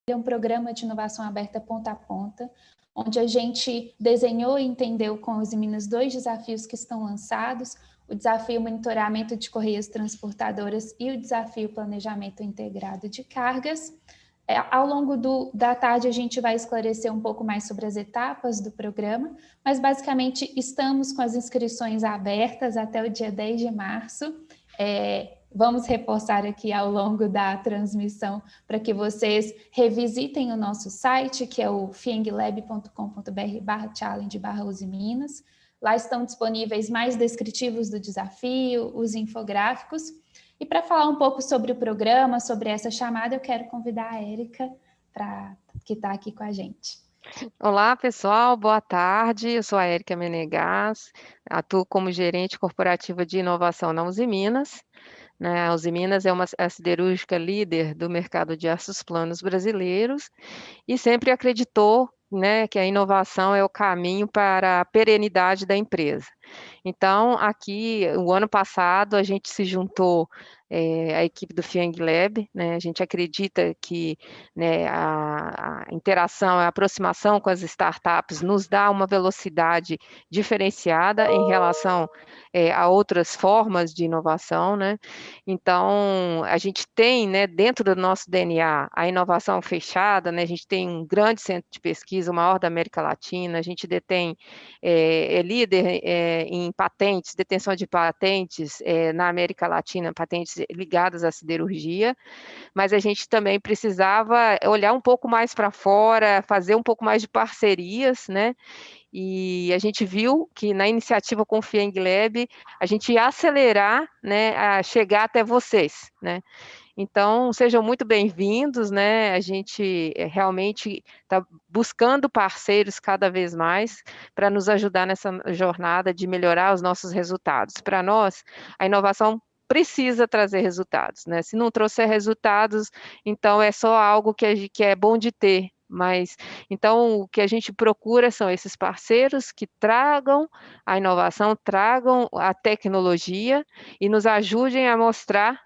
é um programa de inovação aberta ponta a ponta, onde a gente desenhou e entendeu com os meninos 2 desafios que estão lançados, o desafio monitoramento de correias transportadoras e o desafio planejamento integrado de cargas. Ao longo da tarde, a gente vai esclarecer um pouco mais sobre as etapas do programa, mas basicamente estamos com as inscrições abertas até o dia 10 de março. Vamos reforçar aqui ao longo da transmissão para que vocês revisitem o nosso site, que é o fienglab.com.br/challenge/Usiminas. Lá estão disponíveis mais descritivos do desafio, os infográficos. E para falar um pouco sobre o programa, sobre essa chamada, eu quero convidar a Érica, que está aqui com a gente. Olá, pessoal, boa tarde. Eu sou a Érica Menegas, atuo como gerente corporativa de inovação na Usiminas. A Usiminas é a siderúrgica líder do mercado de aços planos brasileiros e sempre acreditou, que a inovação é o caminho para a perenidade da empresa. Então, aqui, o ano passado, a gente se juntou à equipe do Fieng Lab, a gente acredita que a interação, a aproximação com as startups nos dá uma velocidade diferenciada em relação a outras formas de inovação, Então, a gente tem, dentro do nosso DNA, a inovação fechada, a gente tem um grande centro de pesquisa, o maior da América Latina, a gente detém, é líder em patentes, detenção de patentes na América Latina, patentes ligadas à siderurgia, mas a gente também precisava olhar um pouco mais para fora, fazer um pouco mais de parcerias, E a gente viu que na iniciativa com o Fieng Lab, a gente ia acelerar, a chegar até vocês, Então, sejam muito bem-vindos, A gente realmente está buscando parceiros cada vez mais para nos ajudar nessa jornada de melhorar os nossos resultados. Para nós, a inovação precisa trazer resultados, Se não trouxer resultados, então é só algo que é bom de ter, mas então o que a gente procura são esses parceiros que tragam a inovação, tragam a tecnologia e nos ajudem a mostrar,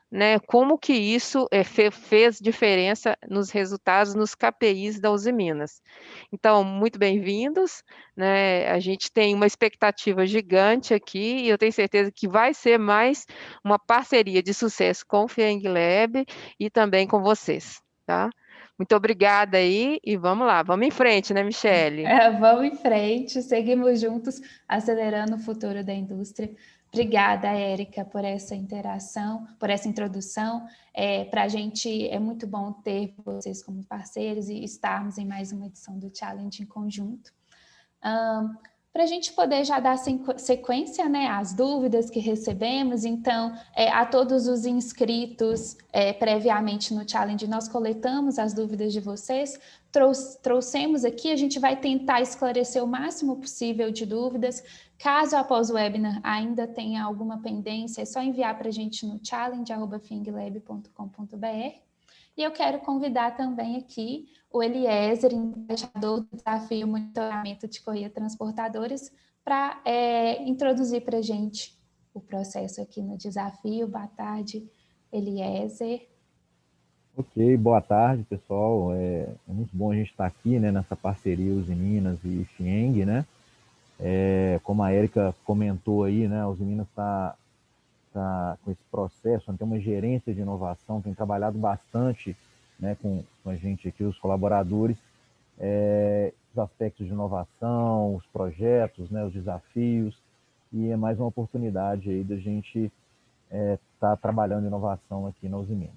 como que isso fez diferença nos resultados, nos KPIs da Usiminas. Então, muito bem-vindos, A gente tem uma expectativa gigante aqui e eu tenho certeza que vai ser mais uma parceria de sucesso com o Fieng Lab e também com vocês, tá? Muito obrigada aí e vamos lá, vamos em frente, Michele? Vamos em frente, seguimos juntos, acelerando o futuro da indústria. Obrigada, Érica, por essa interação, por essa introdução. Para a gente é muito bom ter vocês como parceiros e estarmos em mais uma edição do Challenge em conjunto. Para a gente poder já dar sequência, às dúvidas que recebemos, então, a todos os inscritos previamente no Challenge, nós coletamos as dúvidas de vocês, trouxemos aqui, a gente vai tentar esclarecer o máximo possível de dúvidas. Caso após o webinar ainda tenha alguma pendência, é só enviar para a gente no challenge@fienglab.com.br. E eu quero convidar também aqui o Eliezer, embaixador do Desafio Monitoramento de Correias Transportadoras, para introduzir para a gente o processo aqui no desafio. Boa tarde, Eliezer. Ok, boa tarde, pessoal. É muito bom a gente estar aqui, nessa parceria Usiminas e Fieng, como a Érica comentou aí, a Usiminas está com esse processo, tem uma gerência de inovação, tem trabalhado bastante com a gente aqui, os colaboradores, os aspectos de inovação, os projetos, os desafios, e é mais uma oportunidade aí da gente estar trabalhando inovação aqui na Usiminas.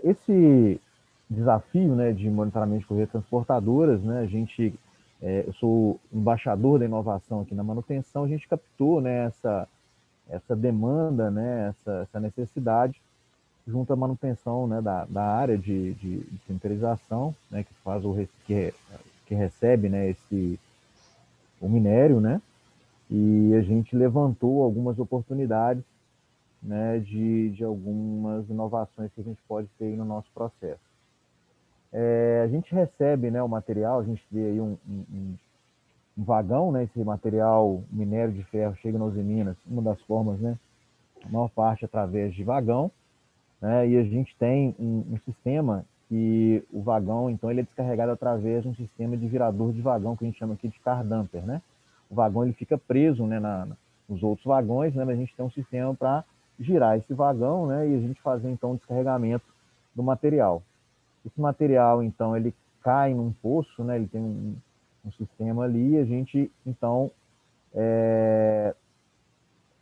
Esse desafio de monitoramento de correias transportadoras, eu sou embaixador da inovação aqui na manutenção, a gente captou essa demanda, essa necessidade, junto à manutenção da área de sinterização, que faz que recebe o minério, e a gente levantou algumas oportunidades de algumas inovações que a gente pode ter aí no nosso processo. A gente recebe o material, a gente vê aí um vagão, esse material minério de ferro chega nas Usiminas, uma das formas, a maior parte através de vagão, e a gente tem um sistema que o vagão, então, ele é descarregado através de um sistema de virador de vagão, que a gente chama aqui de car dumper, né? O vagão ele fica preso, né, nos outros vagões, né, mas a gente tem um sistema para girar esse vagão, né, e a gente fazer, então, o descarregamento do material. Esse material, então, ele cai num poço, né, ele tem um sistema ali, e a gente, então,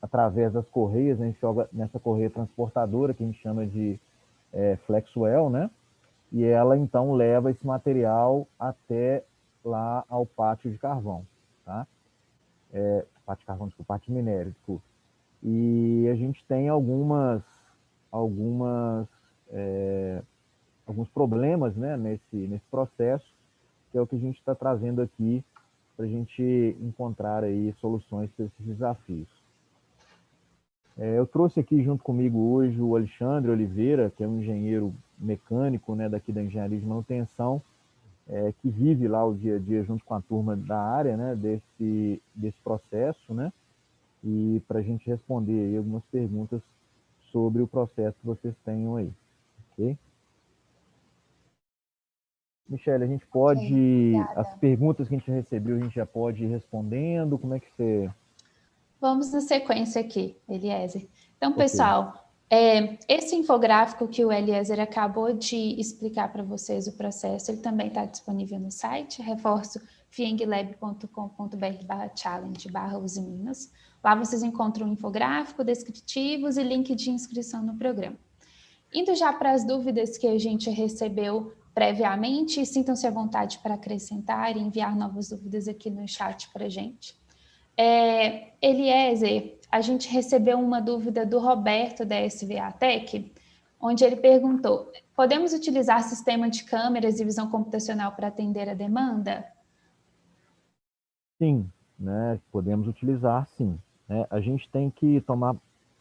através das correias, a gente joga nessa correia transportadora, que a gente chama de Flexwell, né, e ela, então, leva esse material até lá ao pátio de carvão, tá? Pátio de carvão, desculpa, pátio de minério, desculpa. E a gente tem algumas alguns problemas, né, nesse processo, que é o que a gente está trazendo aqui para a gente encontrar aí soluções para esses desafios. Eu trouxe aqui junto comigo hoje o Alexandre Oliveira, que é um engenheiro mecânico, né, daqui da Engenharia de Manutenção, que vive lá o dia a dia junto com a turma da área, né, desse processo, né, e para a gente responder aí algumas perguntas sobre o processo que vocês tenham aí, ok? Michele, a gente pode, as perguntas que a gente recebeu, a gente já pode ir respondendo, como é que você... Vamos na sequência aqui, Eliezer. Então, Okay. pessoal, esse infográfico que o Eliezer acabou de explicar para vocês o processo, ele também está disponível no site, reforço fienglab.com.br/challenge/usiminas. Lá vocês encontram um infográfico, descritivos e link de inscrição no programa. Indo já para as dúvidas que a gente recebeu previamente, sintam-se à vontade para acrescentar e enviar novas dúvidas aqui no chat para a gente. Eliezer, a gente recebeu uma dúvida do Roberto da SVA Tech, onde ele perguntou: podemos utilizar sistema de câmeras e visão computacional para atender a demanda? Sim, né? Podemos utilizar, sim. Né? A gente tem que tomar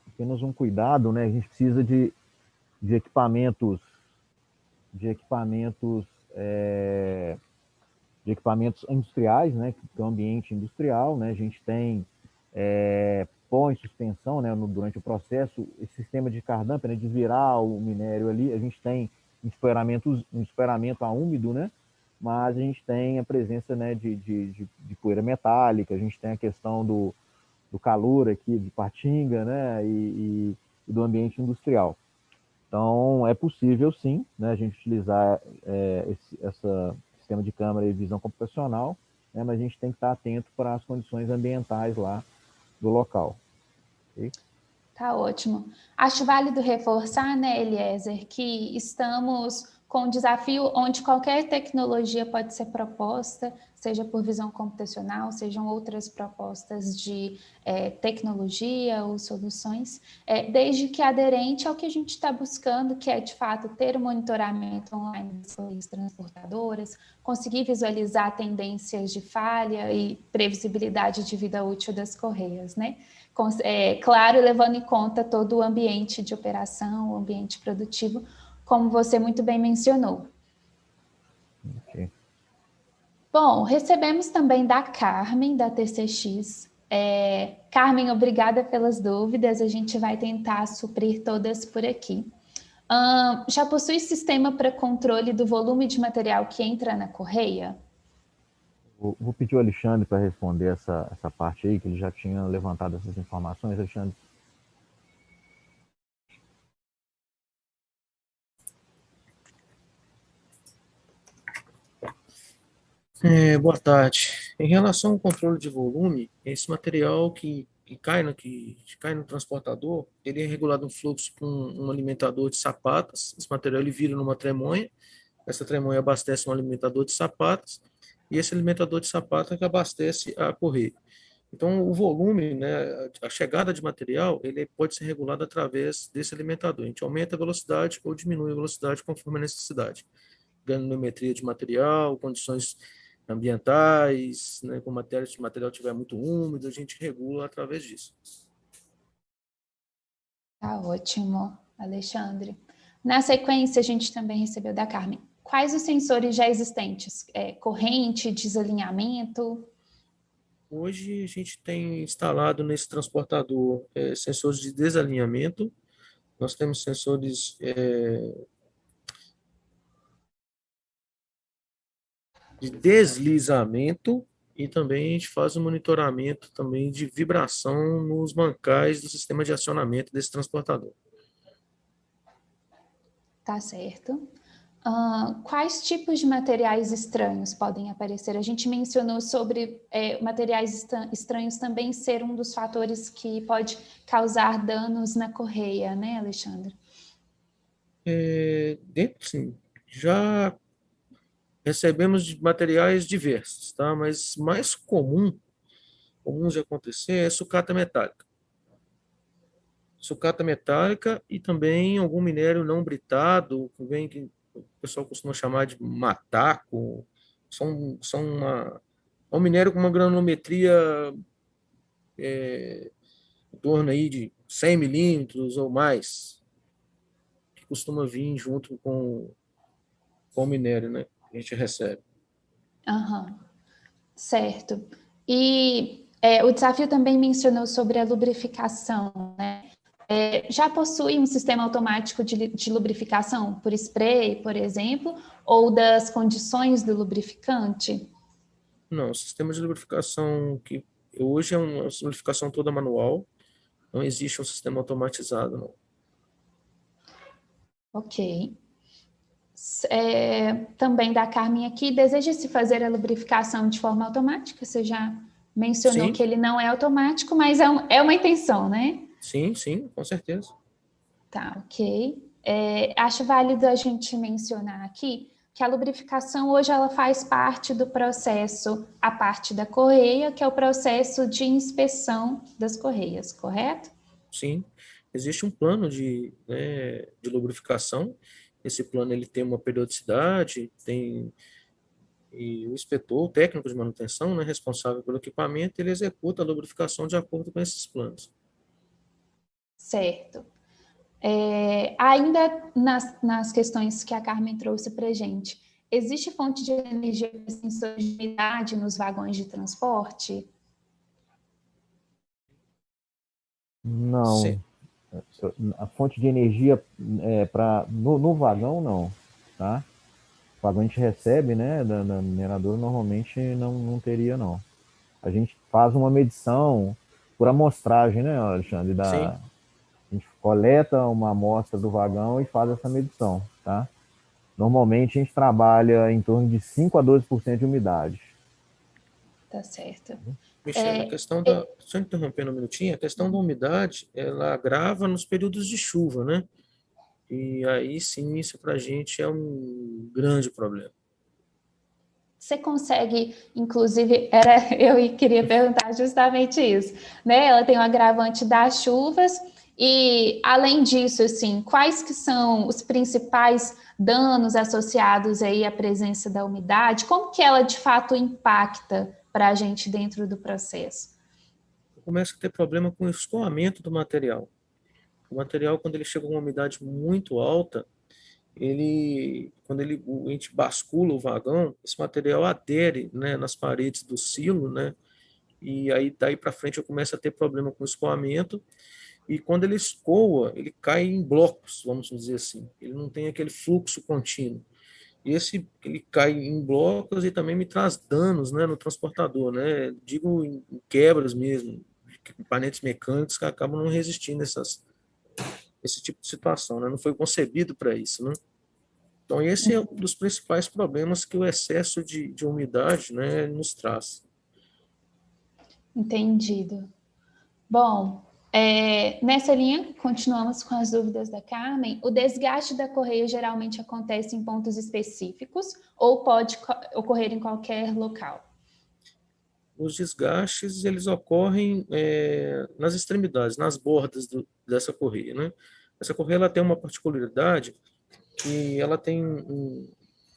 apenas um cuidado, né? A gente precisa de equipamentos, de equipamentos industriais, né? Que é um ambiente industrial, né? A gente tem pó em suspensão, né? Durante o processo, esse sistema de car dumper, né? De virar o minério ali, a gente tem um esperamento a úmido, né? Mas a gente tem a presença, né, de poeira metálica, a gente tem a questão do calor aqui de Patinga, né? E do ambiente industrial. Então, é possível, sim, né, a gente utilizar esse sistema de câmera e visão computacional, né, mas a gente tem que estar atento para as condições ambientais lá do local. Okay? Tá ótimo. Acho válido reforçar, né, Eliezer, que estamos com um desafio onde qualquer tecnologia pode ser proposta, seja por visão computacional, sejam outras propostas de tecnologia ou soluções, desde que aderente ao que a gente está buscando, que é, de fato, ter um monitoramento online das correias transportadoras, conseguir visualizar tendências de falha e previsibilidade de vida útil das correias, né? Claro, levando em conta todo o ambiente de operação, o ambiente produtivo, como você muito bem mencionou. Okay. Bom, recebemos também da Carmen, da TCX. Carmen, obrigada pelas dúvidas, a gente vai tentar suprir todas por aqui. Já possui sistema para controle do volume de material que entra na correia? Vou pedir o Alexandre para responder essa parte aí, que ele já tinha levantado essas informações. Alexandre. Boa tarde. Em relação ao controle de volume, esse material que cai no transportador, ele é regulado no fluxo com um alimentador de sapatas. Esse material ele vira numa tremonha. Essa tremonha abastece um alimentador de sapatas e esse alimentador de sapatas que abastece a correia. Então, o volume, né, a chegada de material, ele pode ser regulado através desse alimentador. A gente aumenta a velocidade ou diminui a velocidade conforme a necessidade. Granulometria de material, condições ambientais, né, se o material estiver muito úmido, a gente regula através disso. Tá ótimo, Alexandre. Na sequência, a gente também recebeu da Carmen. Quais os sensores já existentes? Corrente, desalinhamento? Hoje a gente tem instalado nesse transportador sensores de desalinhamento, nós temos sensores de deslizamento e também a gente faz um monitoramento também de vibração nos mancais do sistema de acionamento desse transportador. Tá certo. Quais tipos de materiais estranhos podem aparecer? A gente mencionou sobre materiais estranhos também ser um dos fatores que pode causar danos na correia, né, Alexandre? Sim, já recebemos de materiais diversos, tá? Mas mais comum de acontecer é sucata metálica. Sucata metálica e também algum minério não britado, que o pessoal costuma chamar de mataco. É um minério com uma granulometria em torno aí de 100 milímetros ou mais, que costuma vir junto com o minério, né, que a gente recebe. Aham, certo. E o desafio também mencionou sobre a lubrificação, né? Já possui um sistema automático de lubrificação por spray, por exemplo, ou das condições do lubrificante? Não, o sistema de lubrificação que hoje é uma lubrificação toda manual, não existe um sistema automatizado, não. Ok. Também da Carmen aqui, deseja-se fazer a lubrificação de forma automática? Você já mencionou Sim, que ele não é automático, mas é uma intenção, né? sim, com certeza. Tá, ok. Acho válido a gente mencionar aqui que a lubrificação hoje ela faz parte do processo, a parte da correia, que é o processo de inspeção das correias, correto? Sim, existe um plano de lubrificação. Esse plano ele tem uma periodicidade, e o inspetor, o técnico de manutenção, né, responsável pelo equipamento, ele executa a lubrificação de acordo com esses planos. Certo. Ainda nas questões que a Carmen trouxe para a gente, existe fonte de energia para sensor de umidade nos vagões de transporte? Não, Sim, a fonte de energia no vagão não, tá? O vagão a gente recebe, né, da mineradora, normalmente não teria, não. A gente faz uma medição por amostragem, né, Alexandre? sim. A gente coleta uma amostra do vagão e faz essa medição, tá? Normalmente a gente trabalha em torno de 5 a 12% de umidade. Tá certo. Michele, só interrompendo um minutinho, a questão da umidade, ela agrava nos períodos de chuva, né? E aí sim, isso para a gente é um grande problema. Você consegue, inclusive, eu queria perguntar justamente isso, né? Ela tem o agravante das chuvas e, além disso, assim, quais que são os principais danos associados aí à presença da umidade? Como que ela, de fato, impacta para a gente dentro do processo? Começa a ter problema com o escoamento do material. O material, quando ele chega a uma umidade muito alta, quando a gente bascula o vagão, esse material adere, né, nas paredes do silo, né? E aí daí para frente eu começo a ter problema com o escoamento. E quando ele escoa, ele cai em blocos, vamos dizer assim. Ele não tem aquele fluxo contínuo. E ele cai em blocos e também me traz danos, né, no transportador, né? Digo em quebras mesmo, componentes mecânicos que acabam não resistindo a esse tipo de situação, né? Não foi concebido para isso, né? Então, esse é um dos principais problemas que o excesso de umidade, né, nos traz. Entendido. Bom, nessa linha, continuamos com as dúvidas da Carmen. O desgaste da correia geralmente acontece em pontos específicos ou pode ocorrer em qualquer local? Os desgastes, eles ocorrem nas extremidades, nas bordas dessa correia, né? Essa correia ela tem uma particularidade que ela tem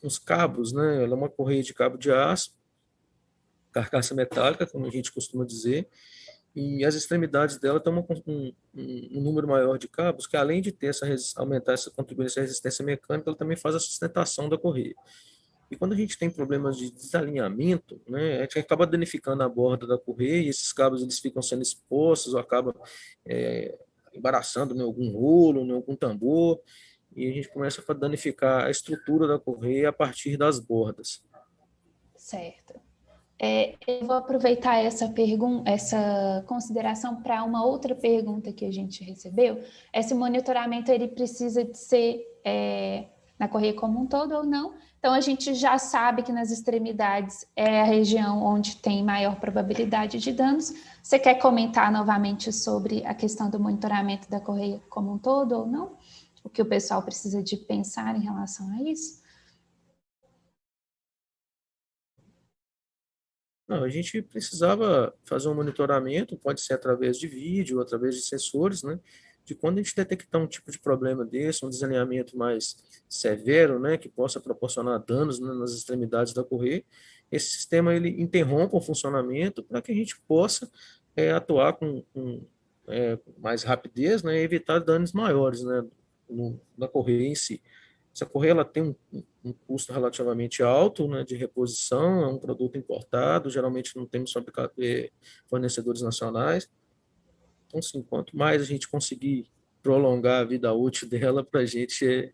uns cabos, né? Ela é uma correia de cabo de aço, carcaça metálica, como a gente costuma dizer, e as extremidades dela têm um número maior de cabos que, além de ter aumentar essa contribuir essa resistência mecânica, ela também faz a sustentação da correia. E quando a gente tem problemas de desalinhamento, né, a gente acaba danificando a borda da correia e esses cabos eles ficam sendo expostos ou acaba embaraçando em algum rolo, em algum tambor, e a gente começa a danificar a estrutura da correia a partir das bordas. Certo. Eu vou aproveitar essa consideração para uma outra pergunta que a gente recebeu. Esse monitoramento ele precisa de ser na correia como um todo ou não? Então, a gente já sabe que nas extremidades é a região onde tem maior probabilidade de danos. Você quer comentar novamente sobre a questão do monitoramento da correia como um todo ou não? O que o pessoal precisa de pensar em relação a isso? Não, a gente precisava fazer um monitoramento, pode ser através de vídeo, através de sensores, né? De quando a gente detectar um tipo de problema desse, um desalinhamento mais severo, né? Que possa proporcionar danos, né, nas extremidades da correia, esse sistema ele interrompe o funcionamento para que a gente possa atuar com mais rapidez, né? E evitar danos maiores, né? Na correia em si. Essa correia ela tem um custo relativamente alto, né, de reposição, é um produto importado, geralmente não temos fornecedores nacionais. Então, assim, quanto mais a gente conseguir prolongar a vida útil dela, para a gente é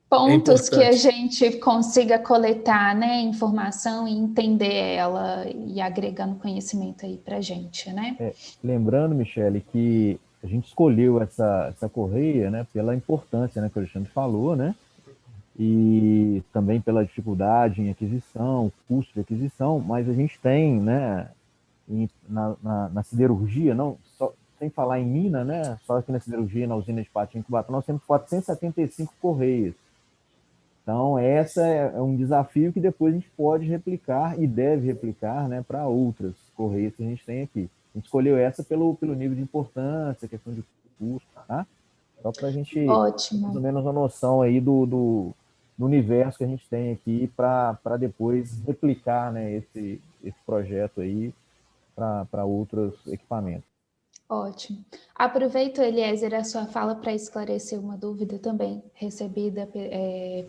Pontos que a importante. gente consiga coletar, né, informação e entender ela e agregando conhecimento aí para a gente, né? Lembrando, Michele, que a gente escolheu essa correia, né, pela importância, né, que o Alexandre falou, né, e também pela dificuldade em aquisição, custo de aquisição, mas a gente tem, né, na siderurgia, não só, sem falar em mina, né, só aqui na siderurgia, na usina de Patinho, Cubatão, nós temos 475 correias. Então, essa é um desafio que depois a gente pode replicar e deve replicar, né, para outras correias que a gente tem aqui. A gente escolheu essa pelo nível de importância, questão de custo, tá? Só para a gente, mais ou Ótimo. menos, uma noção aí do universo que a gente tem aqui para depois replicar, né, esse projeto aí para outros equipamentos. Ótimo. Aproveito, Eliezer, a sua fala para esclarecer uma dúvida também recebida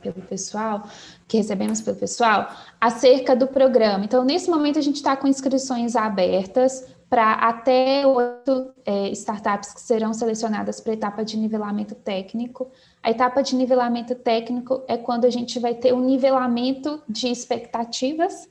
pelo pessoal, que recebemos pelo pessoal, acerca do programa. Então, nesse momento, a gente está com inscrições abertas para até 8 startups que serão selecionadas para a etapa de nivelamento técnico. A etapa de nivelamento técnico é quando a gente vai ter um nivelamento de expectativas,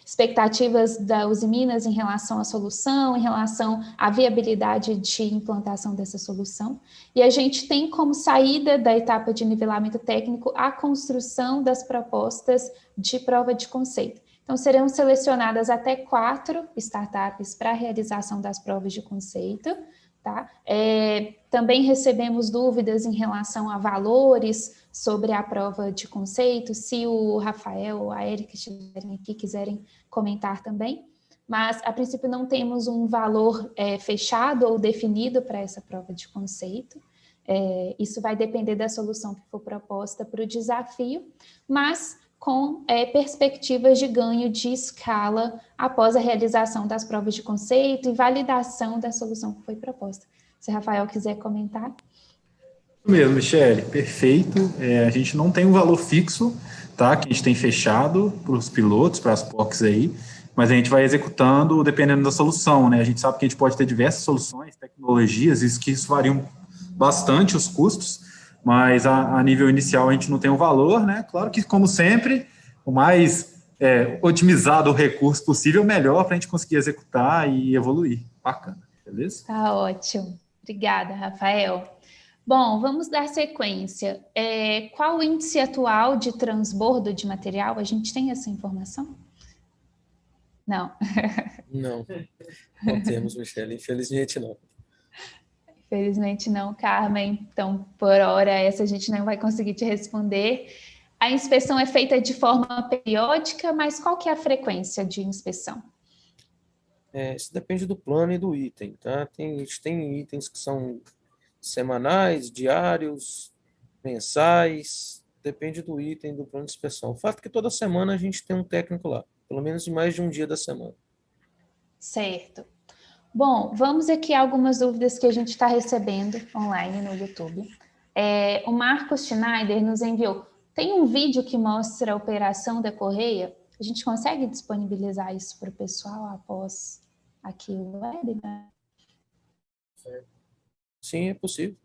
expectativas da Usiminas em relação à solução, em relação à viabilidade de implantação dessa solução. E a gente tem como saída da etapa de nivelamento técnico a construção das propostas de prova de conceito. Então, serão selecionadas até 4 startups para a realização das provas de conceito. Tá? Também recebemos dúvidas em relação a valores sobre a prova de conceito, se o Rafael ou a Érica estiverem aqui, quiserem comentar também, mas a princípio não temos um valor fechado ou definido para essa prova de conceito. Isso vai depender da solução que for proposta para o desafio, mas com perspectivas de ganho de escala após a realização das provas de conceito e validação da solução que foi proposta. Se o Rafael quiser comentar. Mesmo, Michele, perfeito. A gente não tem um valor fixo, tá? Que a gente tem fechado para os pilotos, para as POCs aí, mas a gente vai executando dependendo da solução, né? A gente sabe que a gente pode ter diversas soluções, tecnologias, isso variam bastante os custos, mas a nível inicial a gente não tem um valor, né? Claro que, como sempre, o mais otimizado o recurso possível, melhor para a gente conseguir executar e evoluir. Bacana, beleza? Tá ótimo. Obrigada, Rafael. Bom, vamos dar sequência. Qual o índice atual de transbordo de material? A gente tem essa informação? Não. Não temos, Michele. Infelizmente, não. Infelizmente não, Carmen. Então, por hora, essa a gente não vai conseguir te responder. A inspeção é feita de forma periódica, mas qual que é a frequência de inspeção? Isso depende do plano e do item, tá? A gente tem itens que são semanais, diários, mensais, depende do item, do plano de inspeção. O fato é que toda semana a gente tem um técnico lá, pelo menos em mais de um dia da semana. Certo. Bom, vamos aqui a algumas dúvidas que a gente está recebendo online no YouTube. O Marcos Schneider nos enviou. Tem um vídeo que mostra a operação da correia? A gente consegue disponibilizar isso para o pessoal após aqui o webinar? Sim, é possível.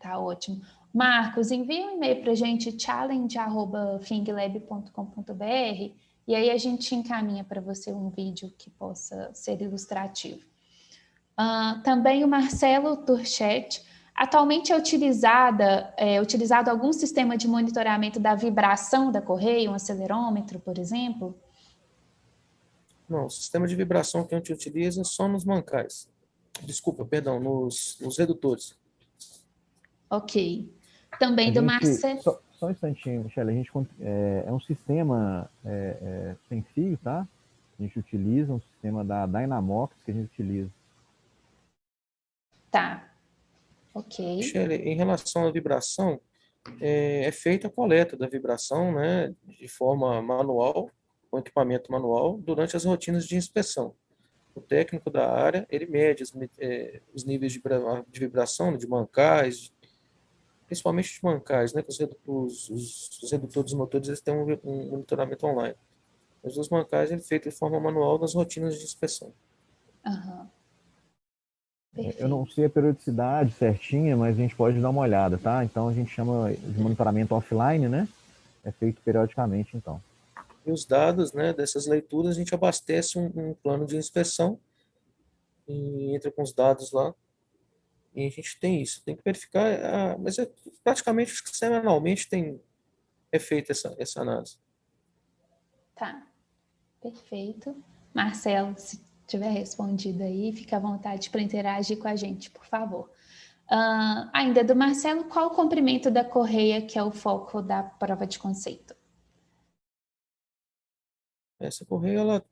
Tá ótimo. Marcos, envia um e-mail para a gente, challenge@finglab.com.br, e aí a gente encaminha para você um vídeo que possa ser ilustrativo. Também o Marcelo Turchet. Atualmente é utilizado algum sistema de monitoramento da vibração da correia, um acelerômetro, por exemplo? Não, o sistema de vibração que a gente utiliza é só nos mancais. Desculpa, perdão, nos redutores. Ok. Também do Marcelo. Só um instantinho, Michele. A gente é um sistema sem fio, tá? A gente utiliza um sistema da Dynamox que a gente utiliza. Tá. Ok. Michele, em relação à vibração, é feita a coleta da vibração, né, de forma manual, com equipamento manual, durante as rotinas de inspeção. O técnico da área, ele mede os níveis de vibração, de mancais, principalmente de mancais, né, que os redutores dos motores eles têm um monitoramento online. Mas os mancais ele é feito de forma manual nas rotinas de inspeção. Eu não sei a periodicidade certinha, mas a gente pode dar uma olhada, tá? Então a gente chama de monitoramento offline, né? É feito periodicamente, então. E os dados, né, dessas leituras, a gente abastece um plano de inspeção e entra com os dados lá. E a gente tem isso. Tem que verificar, mas praticamente semanalmente é feita essa análise. Tá, perfeito. Marcelo, se tiver respondido aí, fica à vontade para interagir com a gente, por favor. Ainda do Marcelo, qual o comprimento da correia que é o foco da prova de conceito? Essa correia, ela,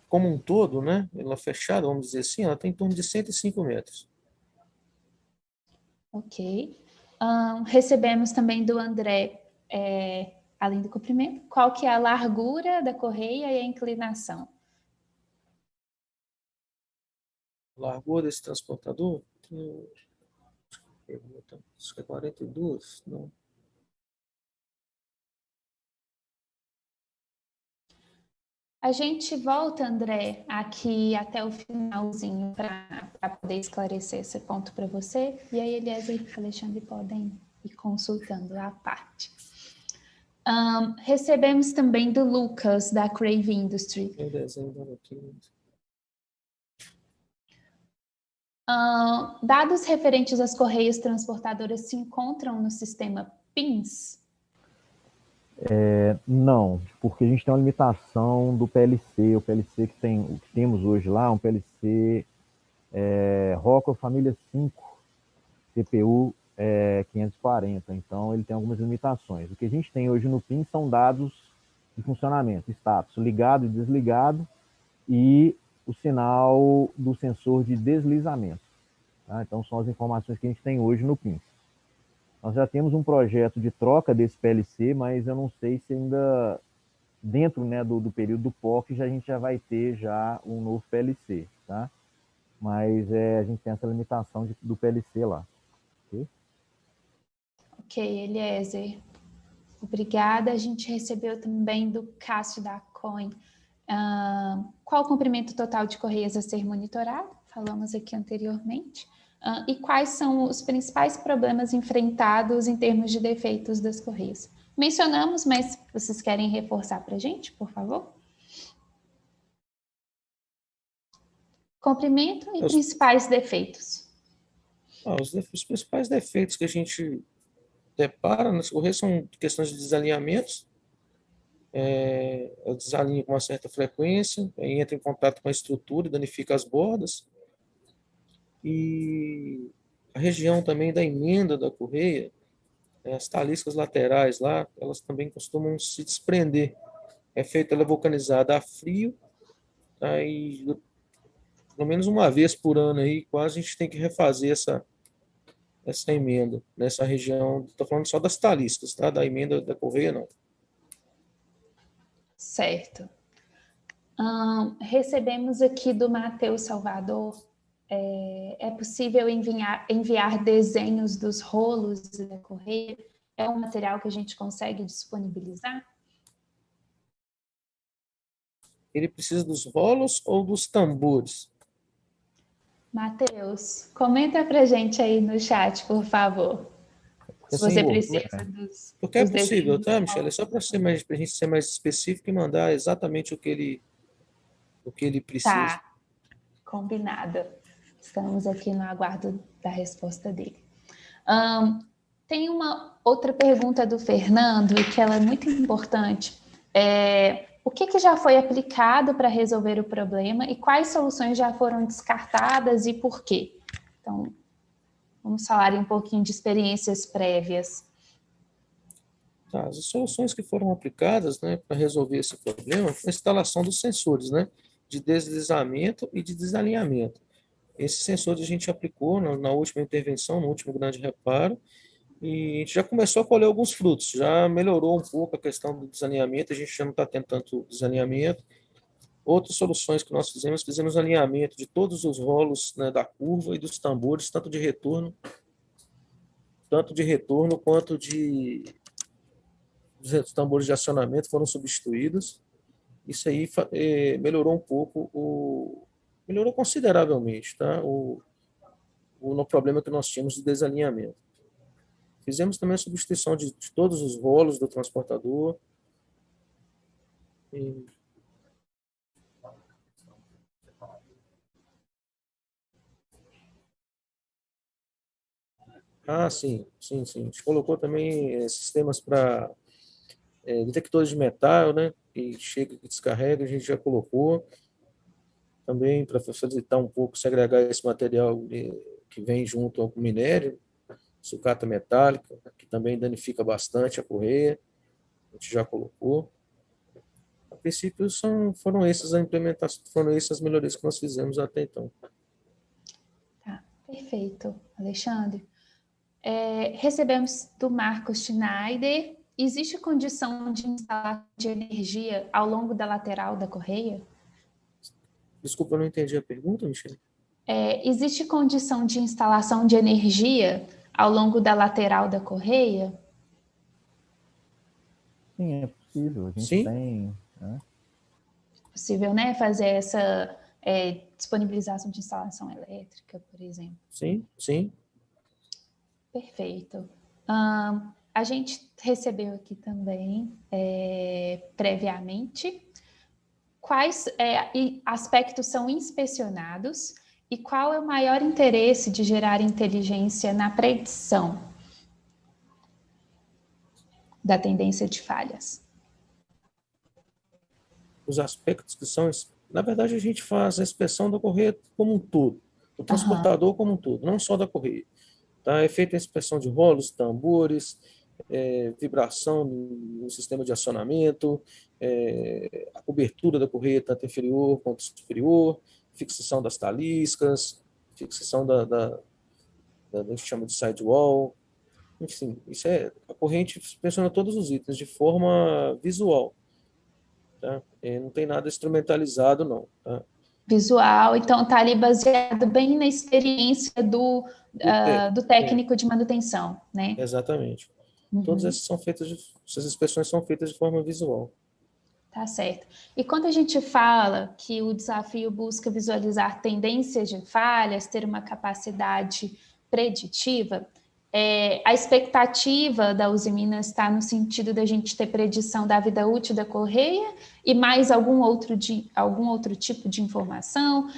como um todo, né, ela fechada, vamos dizer assim, ela tem em torno de 105 metros. Ok. Recebemos também do André, além do comprimento, qual que é a largura da correia e a inclinação? Largura desse transportador? Acho que é 42, não. A gente volta, André, aqui até o finalzinho para poder esclarecer esse ponto para você, e aí Eliezer e Alexandre podem ir consultando a parte. Recebemos também do Lucas, da Crave Industry. Tem desenho aqui. Dados referentes às correias transportadoras se encontram no sistema PINS? Não, porque a gente tem uma limitação do PLC. O PLC que temos hoje lá, um PLC Rockwell Família 5, CPU 540. Então, ele tem algumas limitações. O que a gente tem hoje no PIN são dados de funcionamento, status, ligado e desligado, e o sinal do sensor de deslizamento. Tá? Então, são as informações que a gente tem hoje no PIN. Nós já temos um projeto de troca desse PLC, mas eu não sei se ainda dentro, né, do período do POC a gente já vai ter já um novo PLC, tá? Mas a gente tem essa limitação do PLC lá. Ok, Eliezer. Obrigada. A gente recebeu também do Cássio da Coin. Qual o comprimento total de correias a ser monitorado? Falamos aqui anteriormente. E quais são os principais problemas enfrentados em termos de defeitos das correias? Mencionamos, mas vocês querem reforçar para a gente, por favor? Comprimento e principais defeitos. Os principais defeitos que a gente depara nas correias são questões de desalinhamentos. Eu desalinho com uma certa frequência, aí entra em contato com a estrutura, danifica as bordas. E a região também da emenda da correia, as taliscas laterais lá, elas também costumam se desprender. É feita ela vulcanizada a frio, tá? E pelo menos uma vez por ano aí, quase a gente tem que refazer essa emenda nessa região. Estou falando só das taliscas, tá? Da emenda da correia, não. Certo. Recebemos aqui do Matheus Salvador. É possível enviar desenhos dos rolos da correia? É um material que a gente consegue disponibilizar? Ele precisa dos rolos ou dos tambores? Matheus, comenta pra gente aí no chat, por favor. Se você sem precisa dos, Porque é dos possível, desenhos. tá, Michele? É só para a gente ser mais específico e mandar exatamente o que ele precisa. Tá, combinado. Estamos aqui no aguardo da resposta dele. Tem uma outra pergunta do Fernando, e que ela é muito importante. O que já foi aplicado para resolver o problema e quais soluções já foram descartadas e por quê? Então, vamos falar um pouquinho de experiências prévias. Tá, as soluções que foram aplicadas, né, para resolver esse problema foi a instalação dos sensores, né, de deslizamento e de desalinhamento. Esses sensores a gente aplicou na última intervenção, no último grande reparo, e a gente já começou a colher alguns frutos, já melhorou um pouco a questão do desalinhamento, a gente já não está tendo tanto desalinhamento. Outras soluções que nós fizemos alinhamento de todos os rolos, né, da curva e dos tambores, tanto de retorno quanto os tambores de acionamento foram substituídos. Isso aí melhorou um pouco, melhorou consideravelmente, tá? No problema que nós tínhamos de desalinhamento. Fizemos também a substituição de todos os rolos do transportador. Sim. A gente colocou também sistemas para detectores de metal, né? Que chega e descarrega, a gente já colocou. Também para facilitar um pouco, segregar esse material que vem junto ao minério, sucata metálica, que também danifica bastante a correia, a gente já colocou. A princípio, foram essas as melhorias que nós fizemos até então. Tá, perfeito, Alexandre. Recebemos do Marcos Schneider. Existe condição de instalar de energia ao longo da lateral da correia? Desculpa, eu não entendi a pergunta, Michele. Existe condição de instalação de energia ao longo da lateral da correia? Sim, é possível. A gente tem... Né? É possível, né? Fazer essa disponibilização de instalação elétrica, por exemplo. Sim. Perfeito. A gente recebeu aqui também, previamente, quais aspectos são inspecionados e qual é o maior interesse de gerar inteligência na predição da tendência de falhas? Os aspectos que são... Na verdade, a gente faz a inspeção da correia como um todo, o transportador como um todo, não só da correia. Tá? É feita a inspeção de rolos, tambores, vibração no sistema de acionamento, a cobertura da correia, tanto inferior quanto superior, fixação das taliscas, fixação da que chama de sidewall. Enfim, a corrente inspeciona todos os itens de forma visual. Tá? Não tem nada instrumentalizado, não. Tá? Visual, então está ali baseado bem na experiência do técnico de manutenção, né? Exatamente. Todas essas inspeções são feitas de forma visual. Tá certo. E quando a gente fala que o desafio busca visualizar tendências de falhas, ter uma capacidade preditiva, a expectativa da Usiminas está no sentido da gente ter predição da vida útil da correia e mais algum outro tipo de informação?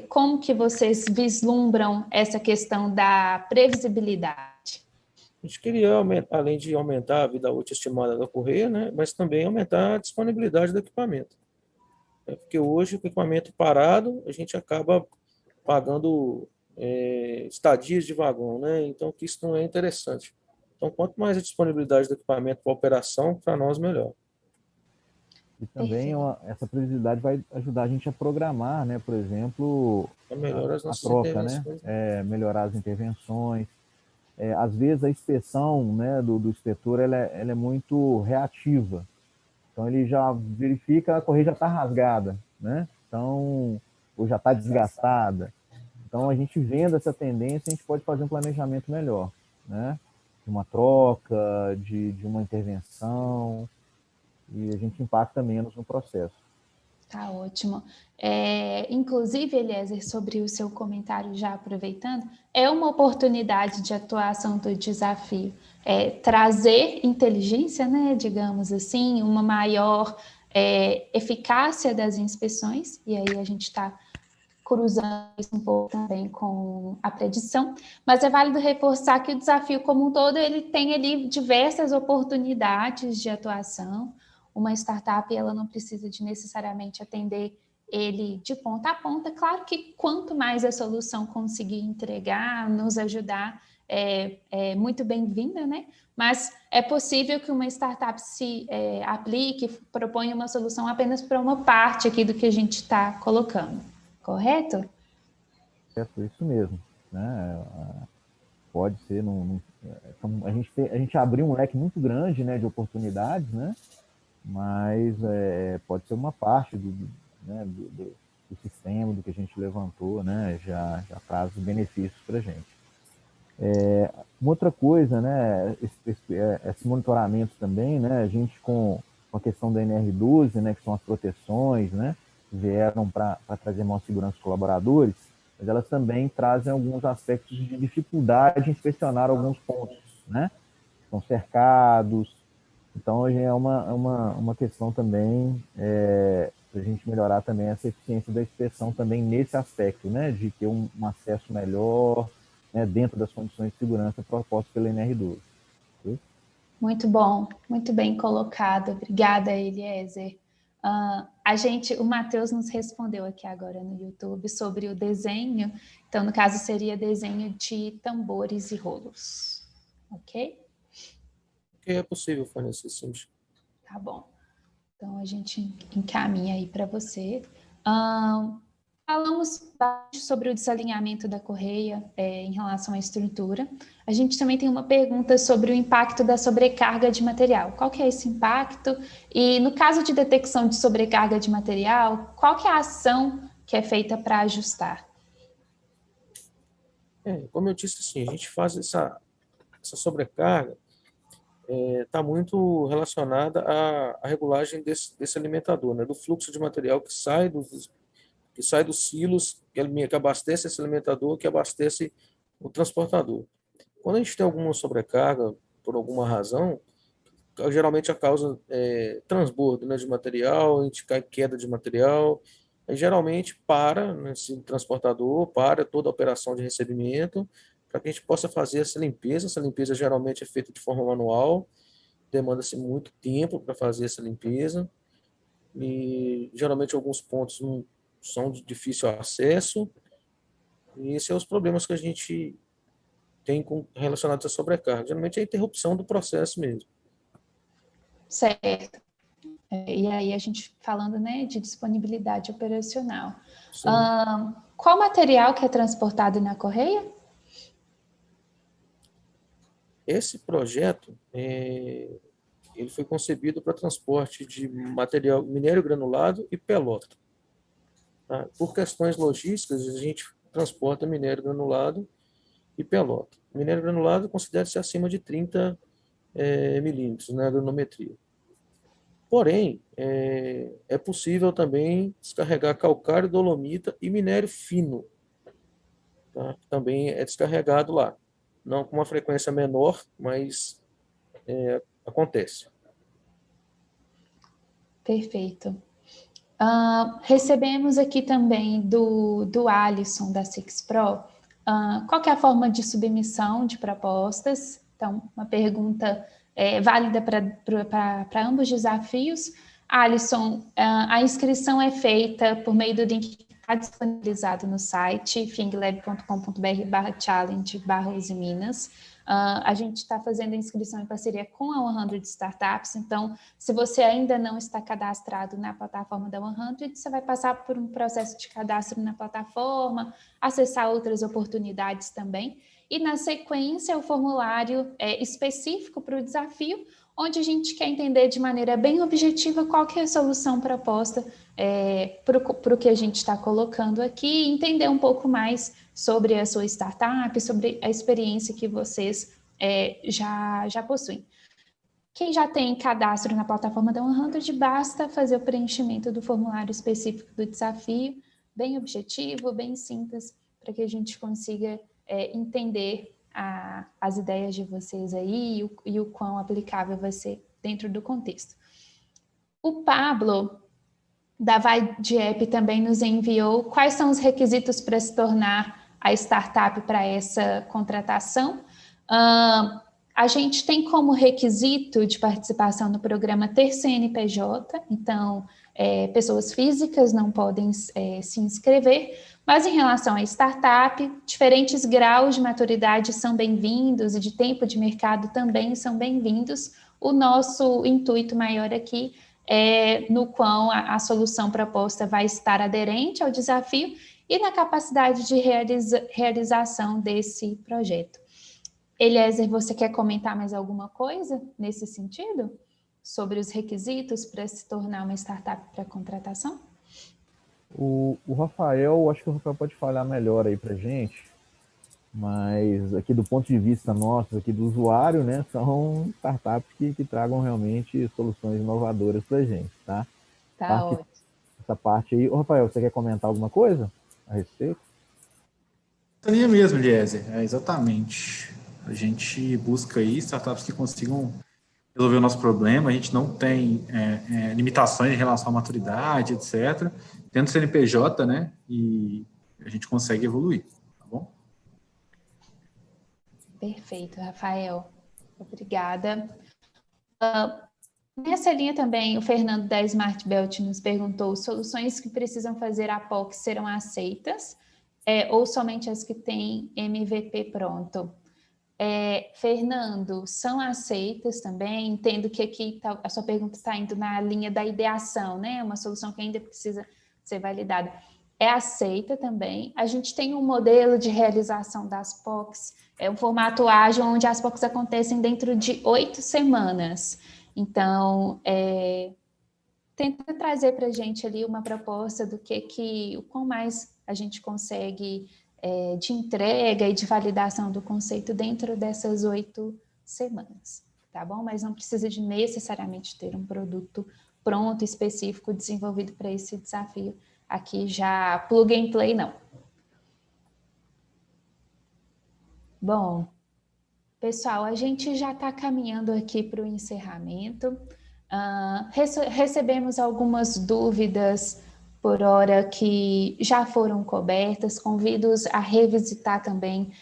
Como que vocês vislumbram essa questão da previsibilidade? A gente queria, além de aumentar a vida útil estimada da correia, né, mas também aumentar a disponibilidade do equipamento. Porque hoje, com o equipamento parado, a gente acaba pagando estadias de vagão, né? Então, que isso não é interessante. Então, quanto mais a disponibilidade do equipamento para operação, para nós, melhor. E também essa previsibilidade vai ajudar a gente a programar, né? Por exemplo, a troca, né? Melhorar as intervenções. Às vezes a inspeção, né, do inspetor ela é muito reativa. Então ele já verifica, a correia já está rasgada, né? Então, ou já está desgastada. Então a gente vendo essa tendência, a gente pode fazer um planejamento melhor, né? De uma troca, de uma intervenção, e a gente impacta menos no processo. Tá ótimo. Inclusive, Eliezer, sobre o seu comentário, já aproveitando, é uma oportunidade de atuação do desafio. trazer inteligência, né, digamos assim, uma maior eficácia das inspeções, e aí a gente está cruzando isso um pouco também com a predição, mas é válido reforçar que o desafio como um todo, ele tem ali diversas oportunidades de atuação. Uma startup, ela não precisa de necessariamente atender ele de ponta a ponta. Claro que quanto mais a solução conseguir entregar, nos ajudar, é muito bem-vinda, né? Mas é possível que uma startup se aplique, proponha uma solução apenas para uma parte aqui do que a gente está colocando. Correto? Isso mesmo, né? Pode ser, a gente abriu um leque muito grande, né, de oportunidades, né? Mas pode ser uma parte né, do sistema, do que a gente levantou, né? Já traz benefícios para a gente. Uma outra coisa, né? Esse monitoramento também, né? A gente com a questão da NR12, né? Que são as proteções, né? Vieram para trazer maior segurança aos colaboradores, mas elas também trazem alguns aspectos de dificuldade em inspecionar alguns pontos, né? São cercados, então é uma questão também para a gente melhorar também essa eficiência da inspeção também nesse aspecto, né? De ter um acesso melhor, né? Dentro das condições de segurança propostas pela NR12. Okay? Muito bom, muito bem colocado. Obrigada, Eliezer. O Matheus nos respondeu aqui agora no YouTube sobre o desenho. Então, no caso, seria desenho de tambores e rolos. Ok? É possível fornecer, sim. Tá bom. Então, a gente encaminha aí para você. Falamos sobre o desalinhamento da correia em relação à estrutura. A gente também tem uma pergunta sobre o impacto da sobrecarga de material. Qual que é esse impacto? E no caso de detecção de sobrecarga de material, qual que é a ação que é feita para ajustar? Como eu disse, assim, a gente faz essa sobrecarga, está muito relacionada à regulagem desse alimentador, né, do fluxo de material que sai dos silos, que abastece esse alimentador, que abastece o transportador. Quando a gente tem alguma sobrecarga, por alguma razão, geralmente a causa é transbordo, né, de material, a gente cai queda de material, geralmente para, né, esse transportador, para toda a operação de recebimento, para que a gente possa fazer essa limpeza. Essa limpeza geralmente é feita de forma manual, demanda-se muito tempo para fazer essa limpeza, e geralmente alguns pontos não são de difícil acesso, e esses são os problemas que a gente tem relacionados à sobrecarga. Geralmente é a interrupção do processo mesmo. Certo. E aí a gente falando, né, de disponibilidade operacional. Qual material que é transportado na correia? Esse projeto ele foi concebido para transporte de material minério granulado e pelota. Tá? Por questões logísticas, a gente transporta minério granulado e pelota. Minério granulado considera-se acima de 30 milímetros na granometria. Porém, é possível também descarregar calcário, dolomita e minério fino. Tá? Também é descarregado lá. Não com uma frequência menor, mas acontece. Perfeito. Recebemos aqui também do Alisson, da Six Pro, qual que é a forma de submissão de propostas? Então, uma pergunta válida para ambos os desafios. Alisson, a inscrição é feita por meio do link que está disponibilizado no site finglab.com.br/challenge/usiminas. A gente está fazendo a inscrição em parceria com a 100 Startups, então, se você ainda não está cadastrado na plataforma da 100, você vai passar por um processo de cadastro na plataforma, acessar outras oportunidades também, e na sequência o formulário específico para o desafio, onde a gente quer entender de maneira bem objetiva qual que é a solução proposta para o que a gente está colocando aqui, e entender um pouco mais sobre a sua startup, sobre a experiência que vocês já possuem. Quem já tem cadastro na plataforma da 100, basta fazer o preenchimento do formulário específico do desafio, bem objetivo, bem simples, para que a gente consiga entender as ideias de vocês aí e o quão aplicável vai ser dentro do contexto. O Pablo, da Vai de App, também nos enviou quais são os requisitos para se tornar a startup para essa contratação. A gente tem como requisito de participação no programa ter CNPJ, então pessoas físicas não podem se inscrever, mas em relação à startup, diferentes graus de maturidade são bem-vindos e de tempo de mercado também são bem-vindos. O nosso intuito maior aqui é no quão a solução proposta vai estar aderente ao desafio e na capacidade de realização desse projeto. Eliezer, você quer comentar mais alguma coisa nesse sentido? Sobre os requisitos para se tornar uma startup para contratação? O Rafael, acho que o Rafael pode falar melhor aí para a gente, mas aqui do ponto de vista nosso, aqui do usuário, né, são startups que tragam realmente soluções inovadoras para a gente, tá? Tá ótimo. Essa parte aí. Ô, Rafael, você quer comentar alguma coisa a respeito? Essa linha mesmo, Eliezer, exatamente. A gente busca aí startups que consigam resolver o nosso problema, a gente não tem limitações em relação à maturidade, etc. Tendo CNPJ, né, e a gente consegue evoluir, tá bom? Perfeito, Rafael. Obrigada. Nessa linha também, o Fernando da Smart Belt nos perguntou: soluções que precisam fazer a POC serão aceitas ou somente as que têm MVP pronto? Fernando, são aceitas também. Entendo que aqui a sua pergunta está indo na linha da ideação, né? Uma solução que ainda precisa ser validada. É aceita também. A gente tem um modelo de realização das POCs, um formato ágil, onde as POCs acontecem dentro de 8 semanas. Então, tenta trazer para a gente ali uma proposta do o quão mais a gente consegue de entrega e de validação do conceito dentro dessas 8 semanas, tá bom? Mas não precisa de necessariamente ter um produto pronto, específico, desenvolvido para esse desafio. Aqui já plug and play, não. Bom, pessoal, a gente já está caminhando aqui para o encerramento. Recebemos algumas dúvidas por hora que já foram cobertas. Convido-os a revisitar também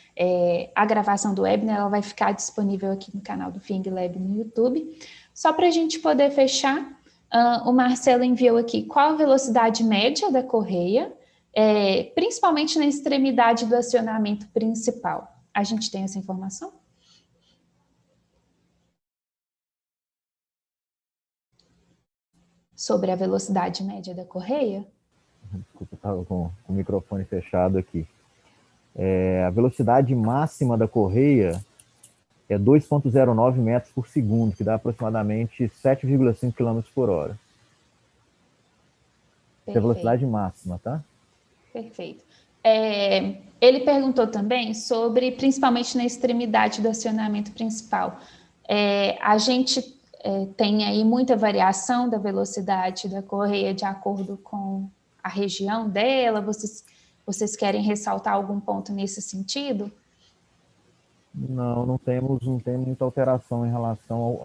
a gravação do webinar. Ela vai ficar disponível aqui no canal do Fing Lab no YouTube. Só para a gente poder fechar, o Marcelo enviou aqui qual a velocidade média da correia, principalmente na extremidade do acionamento principal. A gente tem essa informação? Sobre a velocidade média da correia? Desculpa, eu estava com o microfone fechado aqui. A velocidade máxima da correia é 2,09 metros por segundo, que dá aproximadamente 7,5 km por hora. Essa é a velocidade máxima, tá? Perfeito. Ele perguntou também sobre, principalmente na extremidade do acionamento principal. A gente tem aí muita variação da velocidade da correia de acordo com a região dela. Vocês querem ressaltar algum ponto nesse sentido? Não temos muita alteração em relação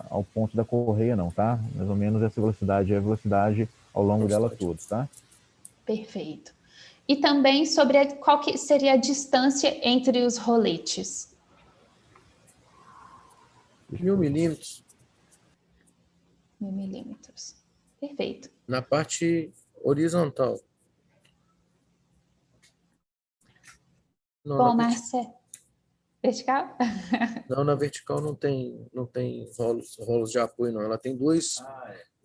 ao ponto da correia, não, tá? Mais ou menos essa velocidade é a velocidade ao longo dela toda, tá? Perfeito. E também sobre qual que seria a distância entre os roletes? 1.000 milímetros. 1.000 milímetros. Perfeito. Na parte horizontal. Não, bom, Marcelo. Vertical? Não, na vertical não tem rolos de apoio, não. Ela tem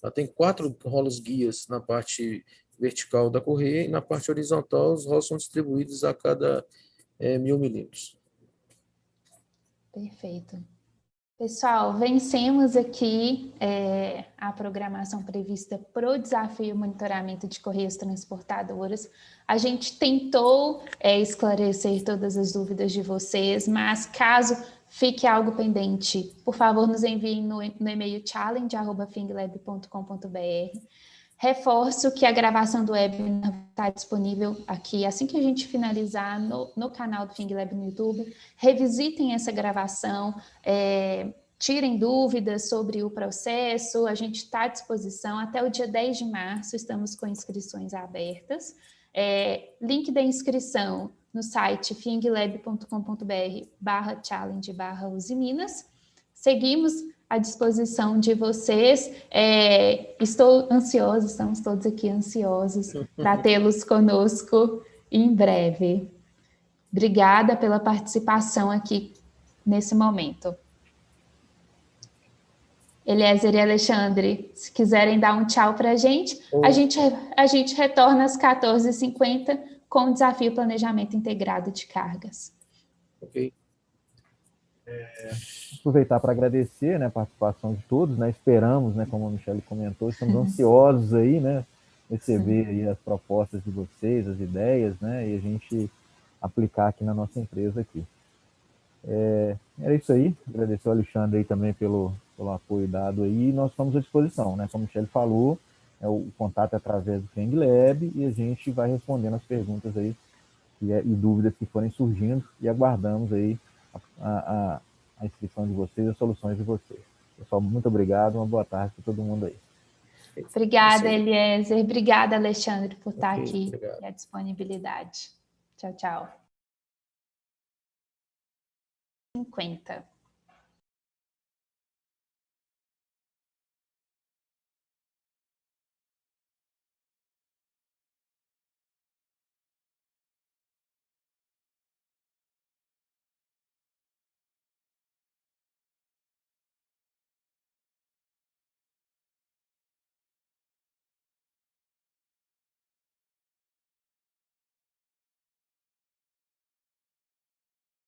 ela tem 4 rolos guias na parte vertical da correia e na parte horizontal os rolos são distribuídos a cada 1.000 milímetros. Perfeito. Pessoal, vencemos aqui a programação prevista para o desafio monitoramento de correias transportadoras. A gente tentou esclarecer todas as dúvidas de vocês, mas caso fique algo pendente, por favor, nos enviem no e-mail challenge@finglab.com.br. Reforço que a gravação do webinar estar disponível aqui assim que a gente finalizar no canal do FING-Lab no YouTube. Revisitem essa gravação, tirem dúvidas sobre o processo, a gente está à disposição até o dia 10 de março, estamos com inscrições abertas. Link da inscrição no site finglab.com.br/challenge/Usiminas. Seguimos à disposição de vocês. Estou ansiosa, estamos todos aqui ansiosos para tê-los conosco em breve. Obrigada pela participação aqui nesse momento. Eliezer e Alexandre, se quiserem dar um tchau para a gente retorna às 14h50 com o desafio Planejamento Integrado de Cargas. Ok. Aproveitar para agradecer, né, a participação de todos, né, esperamos, né, como a Michele comentou, estamos ansiosos aí, né, receber aí as propostas de vocês, as ideias, né, e a gente aplicar aqui na nossa empresa aqui. Era isso aí, agradecer ao Alexandre aí também pelo apoio dado aí, e nós estamos à disposição, né, como a Michele falou, o contato é através do FING-Lab e a gente vai respondendo as perguntas aí e dúvidas que forem surgindo e aguardamos aí a inscrição de vocês, as soluções de vocês. Pessoal, muito obrigado, uma boa tarde para todo mundo aí. Obrigada, Eliezer. Obrigada, Alexandre, por estar aqui obrigado. e a disponibilidade. Tchau, tchau. 50.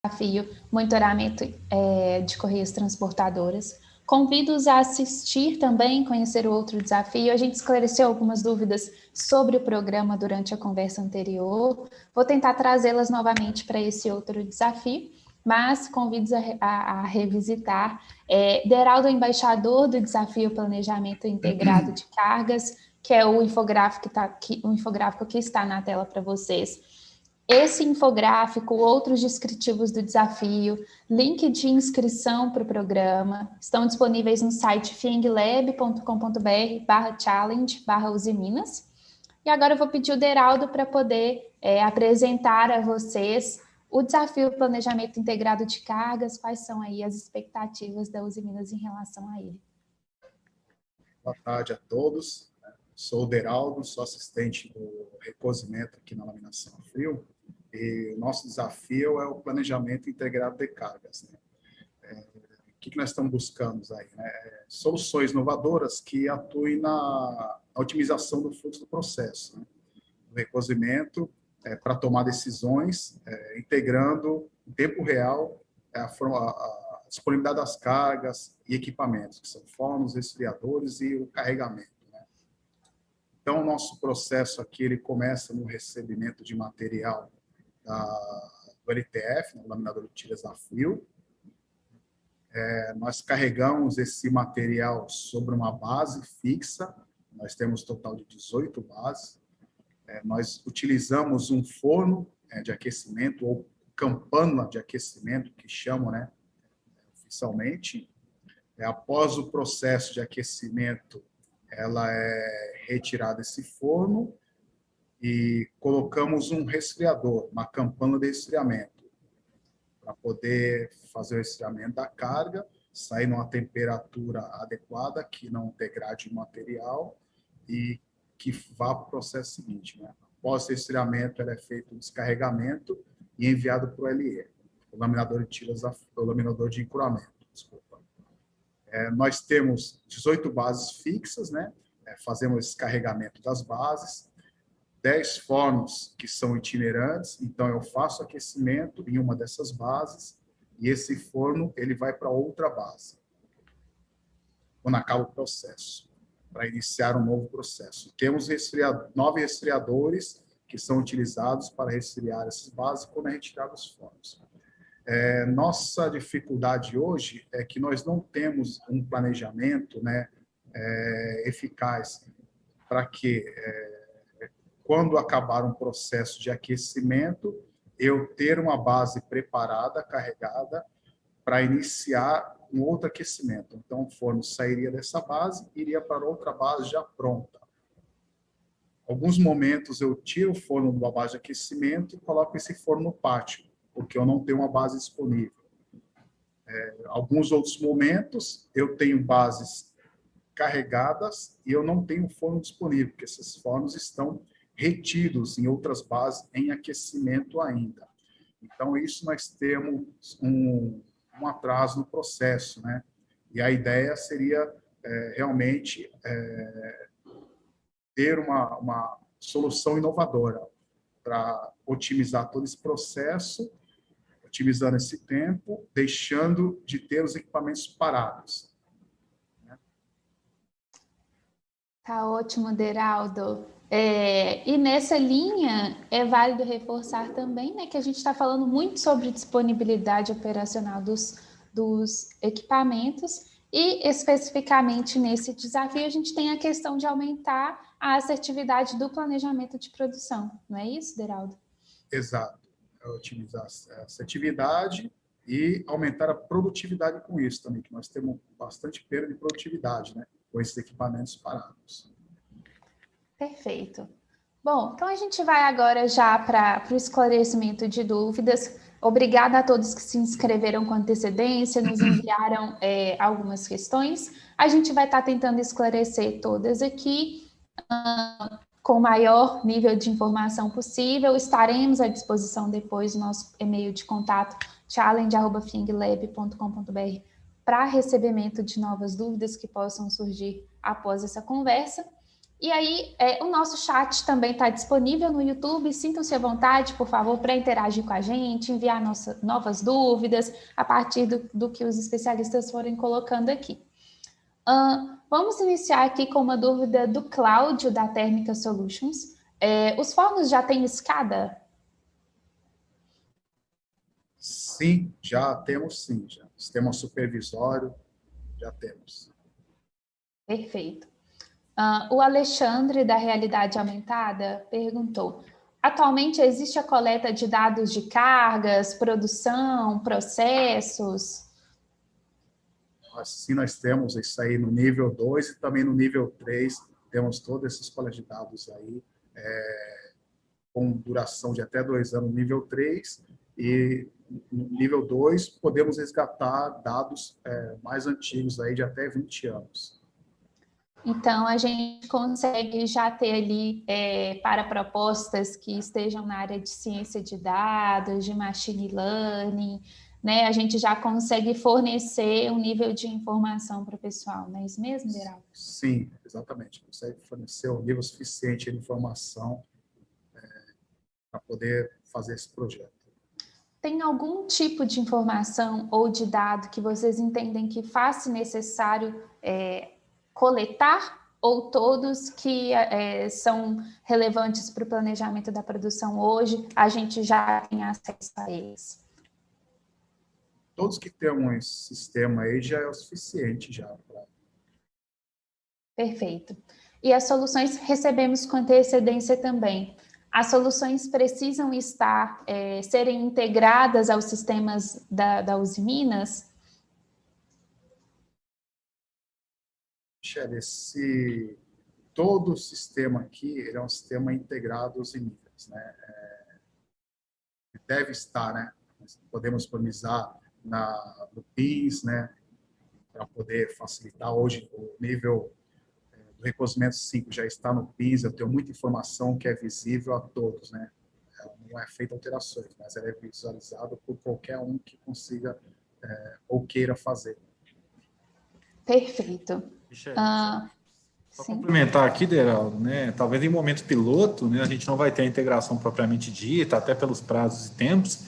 Desafio monitoramento de correias transportadoras. Convido-os a assistir também, conhecer o outro desafio. A gente esclareceu algumas dúvidas sobre o programa durante a conversa anterior. Vou tentar trazê-las novamente para esse outro desafio, mas convido a revisitar. Deraldo é embaixador do desafio Planejamento Integrado de Cargas, que é o infográfico que está na tela para vocês. Esse infográfico, outros descritivos do desafio, link de inscrição para o programa, estão disponíveis no site finglab.com.br/challenge/Usiminas. E agora eu vou pedir o Deraldo para poder apresentar a vocês o desafio Planejamento Integrado de Cargas, quais são aí as expectativas da Usiminas em relação a ele. Boa tarde a todos. Sou o Deraldo, sou assistente do recozimento aqui na laminação a frio. E o nosso desafio é o planejamento integrado de cargas. Né? O que nós estamos buscando aí? Né? Soluções inovadoras que atuem na otimização do fluxo do processo. Né? O recozimento para tomar decisões, integrando em tempo real a disponibilidade das cargas e equipamentos, que são fornos, resfriadores e o carregamento. Né? Então, o nosso processo aqui ele começa no recebimento de material do LTF, no laminador de tiras a frio. Nós carregamos esse material sobre uma base fixa, nós temos um total de 18 bases. Nós utilizamos um forno de aquecimento, ou campana de aquecimento, que chamam, né, oficialmente. Após o processo de aquecimento, ela é retirada desse forno, e colocamos um resfriador, uma campana de resfriamento, para poder fazer o resfriamento da carga, sair numa temperatura adequada, que não degrade o material e que vá para o processo seguinte. Né? Após o resfriamento, é feito o descarregamento e enviado para o LE, o laminador de tiras, o laminador de encruamento. Desculpa. Nós temos 18 bases fixas, né? Fazemos esse carregamento das bases, 10 fornos que são itinerantes, então eu faço aquecimento em uma dessas bases e esse forno ele vai para outra base, quando acaba o processo, para iniciar um novo processo. Temos 9 resfriadores que são utilizados para resfriar essas bases quando é retirado os fornos. Nossa dificuldade hoje é que nós não temos um planejamento, né, eficaz para que quando acabar um processo de aquecimento, eu ter uma base preparada, carregada, para iniciar um outro aquecimento. Então, o forno sairia dessa base, iria para outra base já pronta. Alguns momentos eu tiro o forno da base de aquecimento e coloco esse forno no pátio, porque eu não tenho uma base disponível. Alguns outros momentos eu tenho bases carregadas e eu não tenho forno disponível, porque esses fornos estão retidos em outras bases em aquecimento ainda. Então, isso nós temos um atraso no processo, né? E a ideia seria realmente ter uma solução inovadora para otimizar todo esse processo, otimizando esse tempo, deixando de ter os equipamentos parados. Tá ótimo, Deraldo. E nessa linha, é válido reforçar também, né, que a gente está falando muito sobre disponibilidade operacional dos equipamentos e, especificamente nesse desafio, a gente tem a questão de aumentar a assertividade do planejamento de produção. Não é isso, Deraldo? Exato. Otimizar a assertividade e aumentar a produtividade com isso também, que nós temos bastante perda de produtividade, né, com esses equipamentos parados. Perfeito. Bom, então a gente vai agora já para o esclarecimento de dúvidas. Obrigada a todos que se inscreveram com antecedência, nos enviaram algumas questões. A gente vai estar tentando esclarecer todas aqui com o maior nível de informação possível. Estaremos à disposição depois do nosso e-mail de contato challenge@finglab.com.br para recebimento de novas dúvidas que possam surgir após essa conversa. E aí, o nosso chat também está disponível no YouTube. Sintam-se à vontade, por favor, para interagir com a gente, enviar novas dúvidas a partir do que os especialistas forem colocando aqui. Vamos iniciar aqui com uma dúvida do Cláudio, da Térmica Solutions. Os fornos já têm escada? Sim, já temos sim. Já. Sistema supervisório, já temos. Perfeito. O Alexandre, da Realidade Aumentada, perguntou: atualmente existe a coleta de dados de cargas, produção, processos? Sim, nós temos isso aí no nível 2 e também no nível 3, temos todos esses coletas de dados aí, com duração de até 2 anos no nível 3, e no nível 2 podemos resgatar dados mais antigos aí de até 20 anos. Então, a gente consegue já ter ali, para propostas que estejam na área de ciência de dados, de machine learning, né? A gente já consegue fornecer um nível de informação para o pessoal, não é isso mesmo, Deraldo? Sim, exatamente. Consegue fornecer um nível suficiente de informação para poder fazer esse projeto. Tem algum tipo de informação ou de dado que vocês entendem que faça necessário coletar, ou todos que são relevantes para o planejamento da produção hoje, a gente já tem acesso a eles? Todos que têm esse sistema aí já é o suficiente já. Perfeito. E as soluções recebemos com antecedência também. As soluções precisam serem integradas aos sistemas da Usiminas? Michele, todo o sistema aqui ele é um sistema integrado aos Usiminas, né? Deve estar, né? Podemos disponibilizar no PIS, né? Para poder facilitar. Hoje, o nível do reconhecimento 5 já está no PIS, eu tenho muita informação que é visível a todos, né? Não é feita alterações, mas ela é visualizada por qualquer um que consiga ou queira fazer. Perfeito. Michele, só complementar aqui, Deraldo, né? Talvez em momento piloto, né, a gente não vai ter a integração propriamente dita, até pelos prazos e tempos,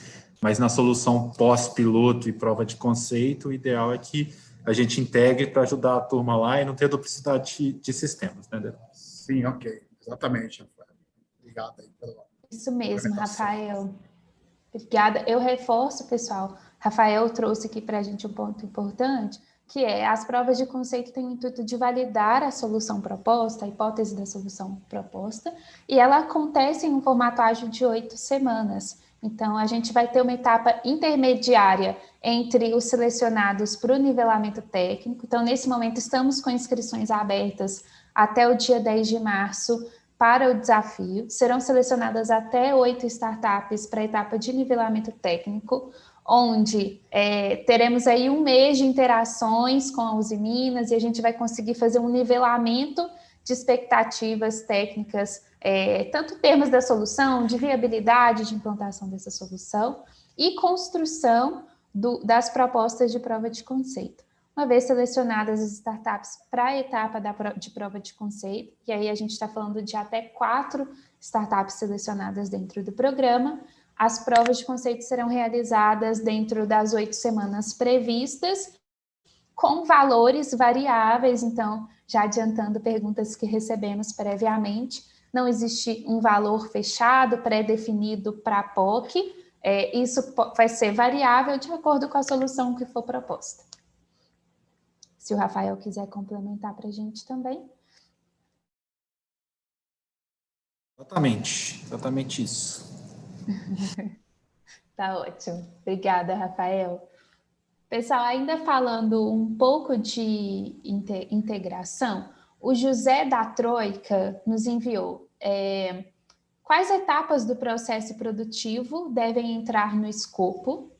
mas na solução pós-piloto e prova de conceito, o ideal é que a gente integre para ajudar a turma lá e não ter duplicidade de sistemas, né, Deraldo? Sim, ok. Exatamente, Rafael. Obrigado aí pela... Isso mesmo, Rafael. Obrigada. Eu reforço, pessoal. Rafael trouxe aqui para a gente um ponto importante, que é as provas de conceito têm o intuito de validar a solução proposta, a hipótese da solução proposta, e ela acontece em um formato ágil de 8 semanas. Então, a gente vai ter uma etapa intermediária entre os selecionados para o nivelamento técnico. Então, nesse momento, estamos com inscrições abertas até o dia 10 de março para o desafio. Serão selecionadas até 8 startups para a etapa de nivelamento técnico, onde teremos aí um mês de interações com a Usiminas e a gente vai conseguir fazer um nivelamento de expectativas técnicas, tanto em termos da solução, de viabilidade de implantação dessa solução e construção das propostas de prova de conceito. Uma vez selecionadas as startups para a etapa de prova de conceito, e aí a gente está falando de até 4 startups selecionadas dentro do programa, as provas de conceito serão realizadas dentro das 8 semanas previstas, com valores variáveis. Então, já adiantando perguntas que recebemos previamente, não existe um valor fechado, pré-definido para a POC, isso vai ser variável de acordo com a solução que for proposta. Se o Rafael quiser complementar para a gente também. Exatamente isso. Tá ótimo. Obrigada, Rafael. Pessoal, ainda falando um pouco de integração, o José da Troika nos enviou quais etapas do processo produtivo devem entrar no escopo,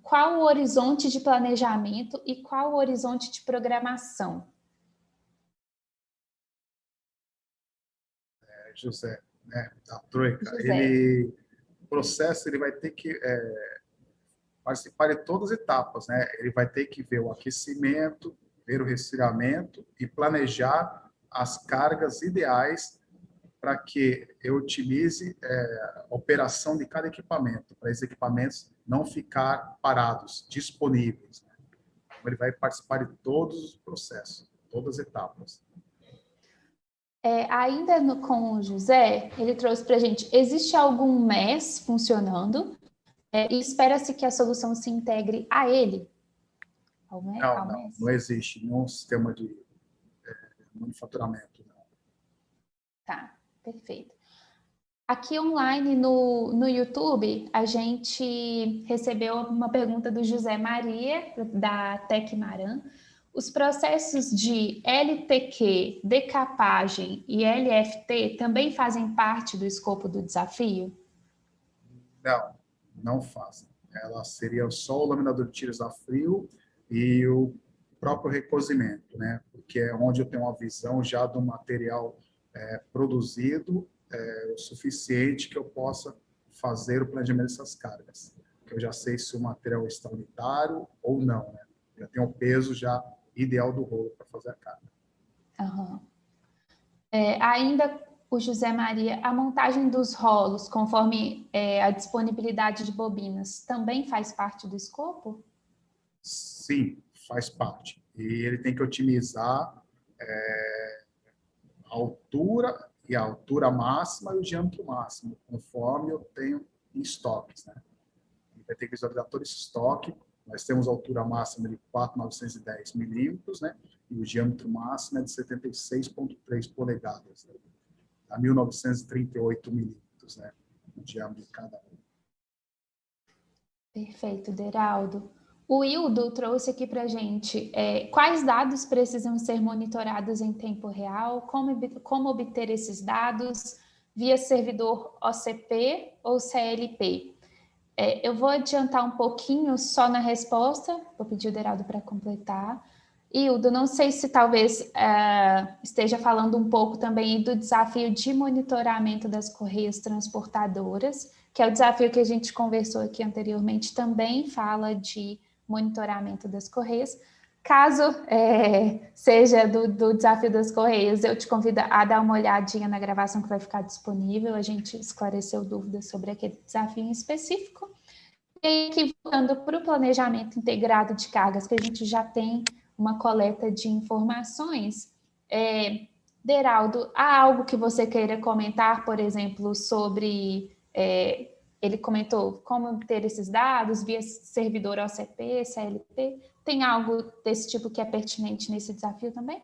qual o horizonte de planejamento e qual o horizonte de programação. José, né, da Troika, José. O processo ele vai ter que participar de todas as etapas, né? Ele vai ter que ver o aquecimento, ver o resfriamento e planejar as cargas ideais para que eu otimize a operação de cada equipamento, para esses equipamentos não ficar parados, disponíveis, né? Então, ele vai participar de todos os processos, todas as etapas. Ainda com o José, ele trouxe para a gente, existe algum MES funcionando e espera-se que a solução se integre a ele? Não existe nenhum sistema de manufaturamento. Não. Tá, perfeito. Aqui online no YouTube, a gente recebeu uma pergunta do José Maria, da Tecmaran. Os processos de LTQ, decapagem e LFT também fazem parte do escopo do desafio? Não fazem. Ela seria só o laminador de tiras a frio e o próprio recozimento, né? Porque é onde eu tenho uma visão já do material produzido o suficiente que eu possa fazer o planejamento dessas cargas. Que eu já sei se o material está unitário ou não, né? Já tenho o peso já ideal do rolo para fazer a carga. Uhum. Ainda o José Maria, a montagem dos rolos, conforme a disponibilidade de bobinas, também faz parte do escopo? Sim, faz parte. E ele tem que otimizar a altura máxima e o diâmetro máximo, conforme eu tenho em estoques, né? Ele vai ter que visualizar todo esse estoque. Nós temos a altura máxima de 4.910 milímetros, né? E o diâmetro máximo é de 76,3 polegadas, né? A 1.938 milímetros, né? O diâmetro de cada um. Perfeito, Deraldo. O Hildo trouxe aqui para a gente quais dados precisam ser monitorados em tempo real, como obter esses dados via servidor OCP ou CLP. Eu vou adiantar um pouquinho só na resposta, vou pedir o Deraldo para completar. Hildo, não sei se talvez esteja falando um pouco também do desafio de monitoramento das correias transportadoras, que é o desafio que a gente conversou aqui anteriormente, também fala de monitoramento das correias. Caso seja do desafio das correias, eu te convido a dar uma olhadinha na gravação que vai ficar disponível, a gente esclareceu dúvidas sobre aquele desafio em específico. E aí, aqui, voltando para o planejamento integrado de cargas, que a gente já tem uma coleta de informações. Deraldo, há algo que você queira comentar, por exemplo, sobre... ele comentou como obter esses dados via servidor OCP, CLP. tem algo desse tipo que é pertinente nesse desafio também?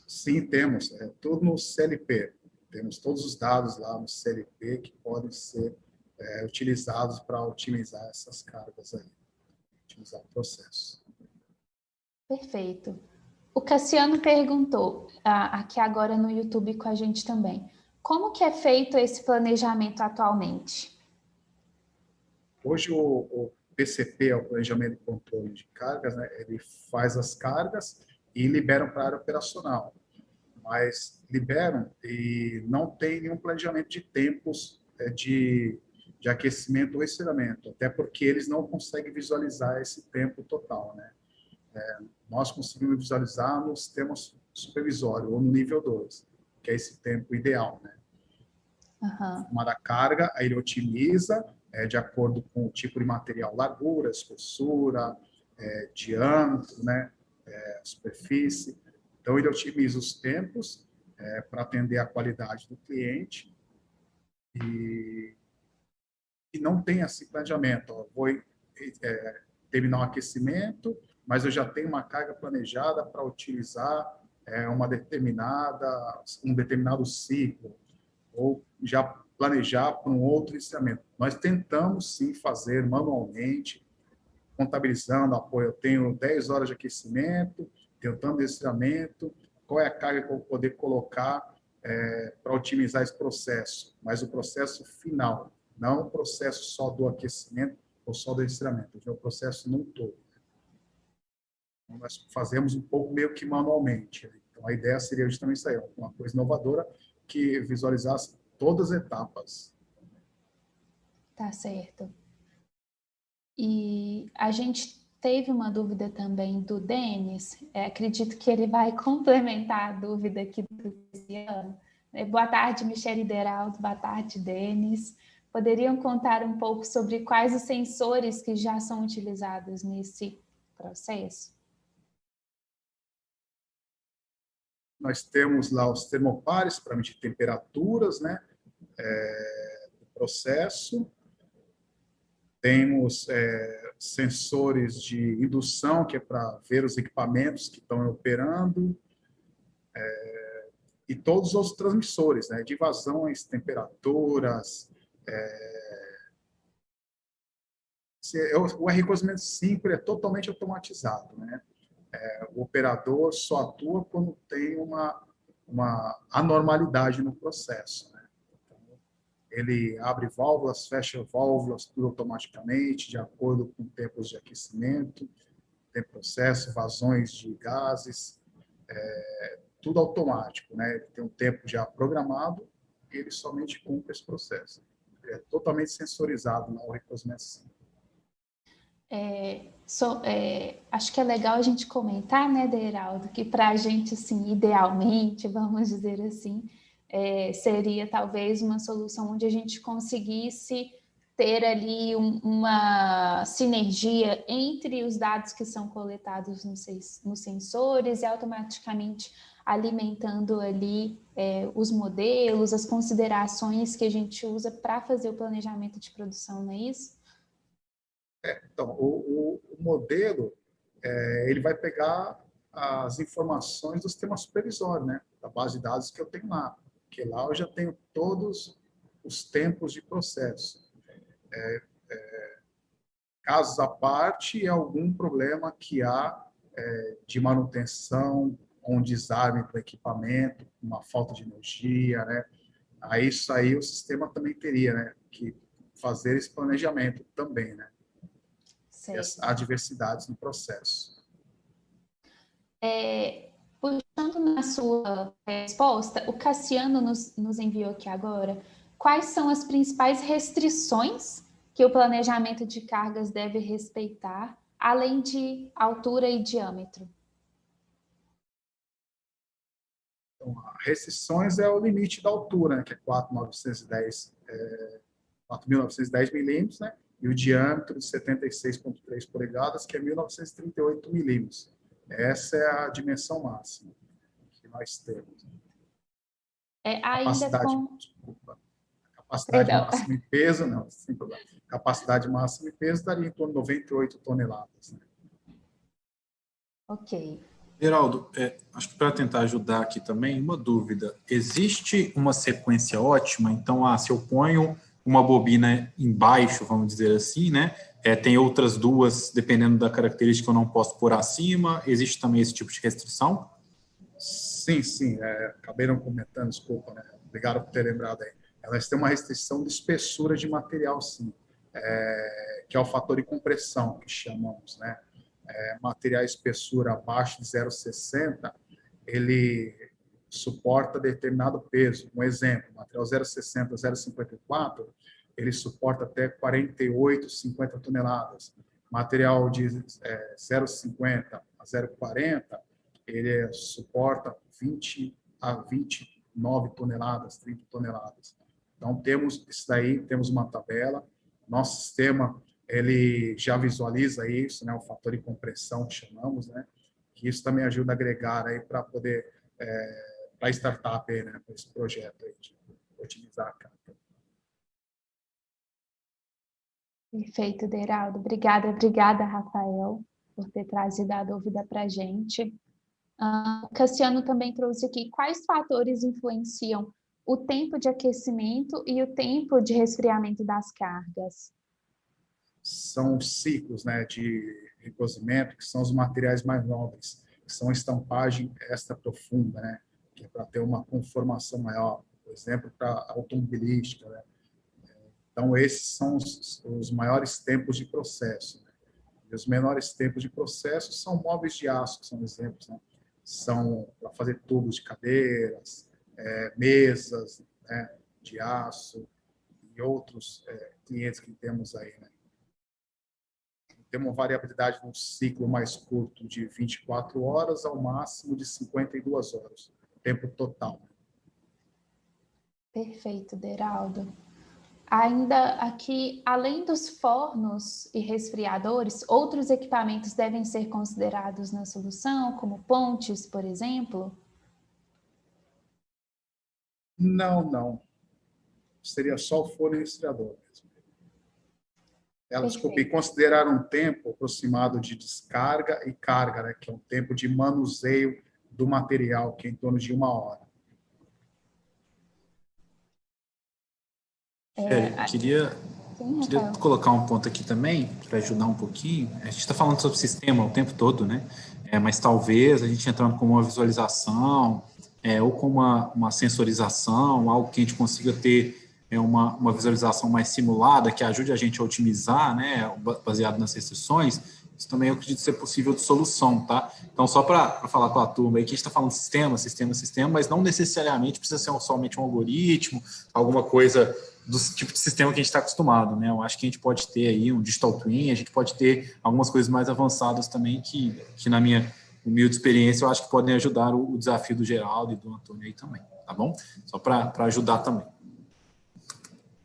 Sim, temos. É tudo no CLP. Temos todos os dados lá no CLP que podem ser utilizados para otimizar essas cargas aí, otimizar o processo. Perfeito. O Cassiano perguntou, aqui agora no YouTube com a gente também, como que é feito esse planejamento atualmente? Hoje o PCP, o Planejamento e Controle de Cargas, né, ele faz as cargas e liberam para a área operacional. Mas liberam e não tem nenhum planejamento de tempos de aquecimento ou resfriamento, até porque eles não conseguem visualizar esse tempo total, né? Nós conseguimos visualizar no sistema supervisório, ou no nível 2, que é esse tempo ideal, né? Uma da carga, aí ele otimiza de acordo com o tipo de material, largura, espessura, diâmetro, né? Superfície. Então, ele otimiza os tempos para atender a qualidade do cliente e não tem esse planejamento. Ó, vou terminar o aquecimento, mas eu já tenho uma carga planejada para utilizar um determinado ciclo, ou já planejar para um outro iniciamento. Nós tentamos, sim, fazer manualmente, contabilizando apoio. Eu tenho 10 horas de aquecimento, tenho tanto de resfriamento, qual é a carga que eu vou poder colocar para otimizar esse processo, mas o processo final, não o processo só do aquecimento ou só do resfriamento, é o processo num todo. Então, nós fazemos um pouco meio que manualmente. Então, a ideia seria justamente isso aí, uma coisa inovadora que visualizasse todas as etapas. Tá certo. E a gente teve uma dúvida também do Denis, acredito que ele vai complementar a dúvida aqui do Cristiano. Boa tarde, Michele Deraldo, boa tarde, Denis. Poderiam contar um pouco sobre quais os sensores que já são utilizados nesse processo? Nós temos lá os termopares para medir temperaturas, né, do processo. Temos sensores de indução, que é para ver os equipamentos que estão operando, e todos os transmissores, né, de vazões, temperaturas. O R-Cozimento 5 é totalmente automatizado, né? O operador só atua quando tem uma anormalidade no processo, né? Então, ele abre válvulas, fecha válvulas, tudo automaticamente, de acordo com tempos de aquecimento, tem processo, vazões de gases, tudo automático, né? Ele tem um tempo já programado e ele somente cumpre esse processo. Ele é totalmente sensorizado na R-Cozimento 5. Acho que é legal a gente comentar, né, Deraldo, que para a gente, assim, idealmente, vamos dizer assim, seria talvez uma solução onde a gente conseguisse ter ali uma sinergia entre os dados que são coletados nos sensores e automaticamente alimentando ali os modelos, as considerações que a gente usa para fazer o planejamento de produção, não é isso? Então, o modelo, ele vai pegar as informações do sistema supervisório, né? Da base de dados que eu tenho lá. Porque lá eu já tenho todos os tempos de processo. Casos à parte, algum problema que há de manutenção, um desarme do equipamento, uma falta de energia, né? Aí isso aí o sistema também teria, né, que fazer esse planejamento também, né? Há diversidades no processo. Puxando na sua resposta, o Cassiano nos enviou aqui agora quais são as principais restrições que o planejamento de cargas deve respeitar, além de altura e diâmetro. Então, restrições é o limite da altura, né, que é 4.910 milímetros, né, e o diâmetro de 76,3 polegadas, que é 1.938 milímetros. Essa é a dimensão máxima que nós temos. Capacidade máxima em peso, não, sem problema. Capacidade máxima em peso daria em torno de 98 toneladas. Né? Ok. Geraldo, acho que para tentar ajudar aqui também, uma dúvida. Existe uma sequência ótima? Então, se eu ponho uma bobina embaixo, vamos dizer assim, né? Tem outras duas, dependendo da característica, eu não posso pôr acima. Existe também esse tipo de restrição? Sim, sim. Acabei não comentando, desculpa, né? Obrigado por ter lembrado aí. Elas têm uma restrição de espessura de material, sim, que é o fator de compressão, que chamamos, né? Material espessura abaixo de 0,60, ele suporta determinado peso. Um exemplo, material 0,60, 0,54, ele suporta até 48, 50 toneladas. Material de 0,50 a 0,40, ele suporta 20 a 29 toneladas, 30 toneladas. Então, temos isso daí, temos uma tabela. Nosso sistema, ele já visualiza isso, né, o fator de compressão que chamamos, né, que isso também ajuda a agregar aí para poder, para a startup aí, né, para esse projeto aí de otimizar a carga. Perfeito, Deraldo. Obrigada, Rafael, por ter trazido a dúvida para a gente. O Cassiano também trouxe aqui quais fatores influenciam o tempo de aquecimento e o tempo de resfriamento das cargas. São ciclos, né, de recozimento, que são os materiais mais nobres, que são estampagem extra profunda, né, que é para ter uma conformação maior, por exemplo, para automobilística, né. Então, esses são os maiores tempos de processo, né? E os menores tempos de processo são móveis de aço, que são exemplos, né? São para fazer tubos de cadeiras, mesas, né, de aço e outros clientes que temos aí, né? Tem uma variabilidade no ciclo mais curto de 24 horas ao máximo de 52 horas, tempo total. Perfeito, Deraldo. Ainda aqui, além dos fornos e resfriadores, outros equipamentos devem ser considerados na solução, como pontes, por exemplo? Não. Seria só o forno e resfriador mesmo. Desculpe, considerar um tempo aproximado de descarga e carga, né, que é um tempo de manuseio do material, que é em torno de 1 hora. Queria colocar um ponto aqui também, para ajudar um pouquinho. A gente está falando sobre sistema o tempo todo, né? Mas talvez a gente entrando com uma visualização ou com uma sensorização, algo que a gente consiga ter uma visualização mais simulada, que ajude a gente a otimizar, né, baseado nas restrições. Isso também eu acredito ser possível de solução, tá? Então, só para falar com a turma aí, que a gente está falando sistema, mas não necessariamente precisa ser somente um algoritmo, alguma coisa do tipo de sistema que a gente está acostumado, né? Eu acho que a gente pode ter aí um digital twin, a gente pode ter algumas coisas mais avançadas também que na minha humilde experiência, eu acho que podem ajudar o desafio do Geraldo e do Antônio aí também, tá bom? Só para ajudar também.